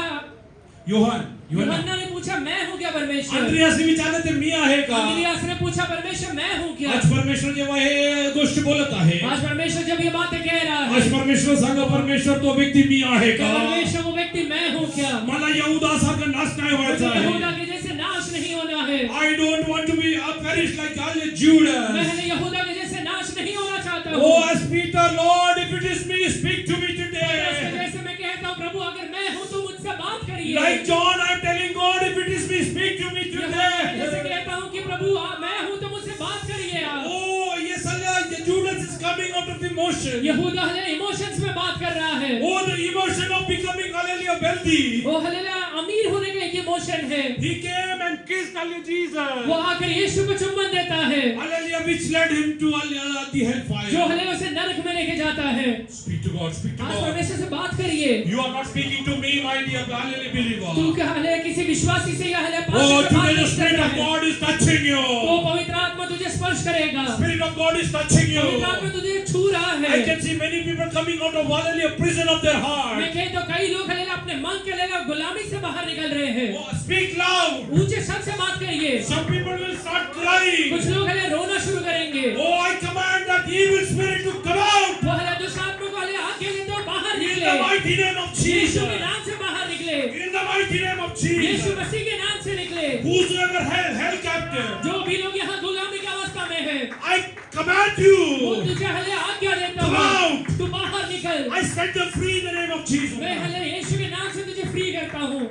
योहान यूहन्ना ने पूछा मैं हूँ क्या परमेश्वर. अंद्रियासने विचारले ते मी आहे का? अंद्रियास ने पूछा परमेश्वर मैं हूँ क्या. आज परमेश्वर जेव्हा हे गोष्टी बोलत आहे, आज परमेश्वर जब ये बातें कह रहा है, आज परमेश्वर सांगा, परमेश्वर तो व्यक्ती मी आहे का? परमेश्वर वो व्यक्ति मैं हूँ क्या. मला यहूदासारखा नाश नाही व्हायचा मुझे आहे. यहूदा के जैसे नाश नहीं होना है. I don't want to be a perish like all the Judah. मैं यहूदा के जैसे नाश नहीं होना चाहता हूँ. Oh, as Peter, Lord, if it is me, speak to me today. जैसे मैं कहता हूँ, प्रभु अगर मैं हूँ तो मुझसे बात करिए. Like John, I'm telling God, if it is me, speak to me जैसे today. कहता हूँ कि प्रभु मैं हूँ तो मुझसे बात करिए आप. Oh, yes, hallelujah. Judas is coming out of emotion. यहूदा इमोशंस में बात कर रहा है. Oh, the emotion of becoming hallelujah wealthy. वो हालेलुया अमीर होने का एक इमोशन है. He came and kissed hallelujah Jesus. वो आकर यीशु को चुम्बन देता है, Hallelujah, which led him to hallelujah, the hellfire. जो हले उसे नरक में लेके जाता है। Speak to God, speak to आज God. परमेश्वर से बात करिए। You are not speaking to me, my dear hallelujah believer. तू क्या हले किसी विश्वासी से या हले Oh, पास्टर से बात today the नहीं कर Spirit रहा of है। God is touching you. तो पवित्र आत्मा तुझे स्पर्श करेगा, Spirit of God is touching you. पवित्र आत्मा तुझे छू रहा है। I can see many people coming out of hallelujah prison of their heart. मैं कहीं तो कई लोग हले अपने मन के लेकर गुलामी से बाहर निकल रहे हैं। Oh, speak loud. ऊंचे शब्द से बात करिए। Some people will start crying. कुछ लोग हले रोना शुरू करेंगे। Oh, I command that evil spirit to come out. वो हले दुष्ट आत्मा को हले आके ले तो बाहर In निकले। the mighty name of Yeshu Jesus. के नाम से बाहर निकले। In the mighty name of Yeshu Jesus. मसीह के नाम से निकले। Whosoever hell captive, जो भी लोग यहाँ गुलामी की अवस्था में हैं, I command वो you. तुझे हले आज्ञा देता Come हूँ, out. तू बाहर निकल। I set them free in the name of Jesus. मैं हले यीशु के नाम से तुझे फ्री करता हूँ।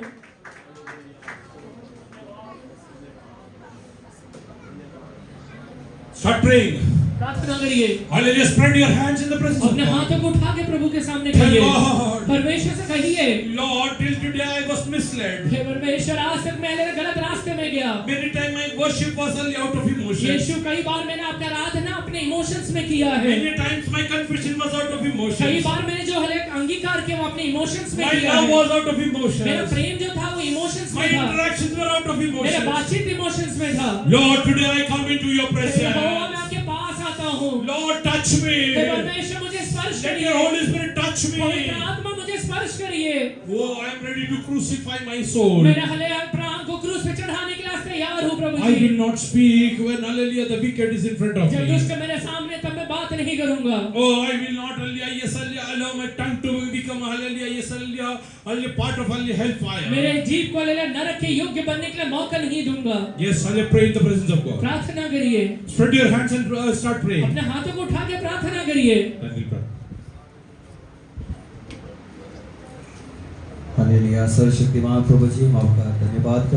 Start praying. प्रार्थना करिए। Hallelujah. Spread your hands in the presence of अपने God. हाथों को उठा के प्रभु के सामने Tell कहिए। God. परमेश्वर से कहिए, Lord, till today I was misled. हे परमेश्वर, आज तक मैं गलत रास्ते में गया। Many times my worship was only out of emotions. यीशु, कई बार मैंने अपना आराधना अपने इमोशंस में किया है। Many times my confession was out of कई emotions. बार मैंने जो हले अंगीकार किया वो अपने इमोशंस में My किया love है। was out of मेरा emotions. प्रेम जो था वो इमोशंस My में था। interactions were out of मेरा emotions. बातचीत इमोशंस में था। Lord, today I come into your यहोवा, मैं presence. आपके पास आता हूँ। Lord, touch हे me. परमेश्वर, मुझे स्पर्श Let करिए। your Holy Spirit touch पवित्र me. आत्मा मुझे स्पर्श करिए। Oh, I am ready to crucify my soul. मेरे हले प्राण को क्रूस पे चढ़ाने के लिए तैयार हूँ प्रभु I ji. will not speak when hallelujah the wicked is in front of जब me. दुष्ट मेरे सामने, तब मैं बात नहीं करूंगा। Oh, I will not hallelujah, yes, hallelujah, allow my tongue to become hallelujah, yes, hallelujah, hallelujah, part of hallelujah hellfire. मेरे जीभ को ले नरक के योग्य बनने के लिए मौका नहीं दूंगा। Yes, hallelujah, pray in the presence of God. प्रार्थना करिए। Spread your hands and start praying. अपने हाथों को उठा के प्रार्थना करिए। Then we'll pray. हालेलुया। सर्वशक्तिमान प्रभु जी, हम आपका धन्यवाद करते हैं।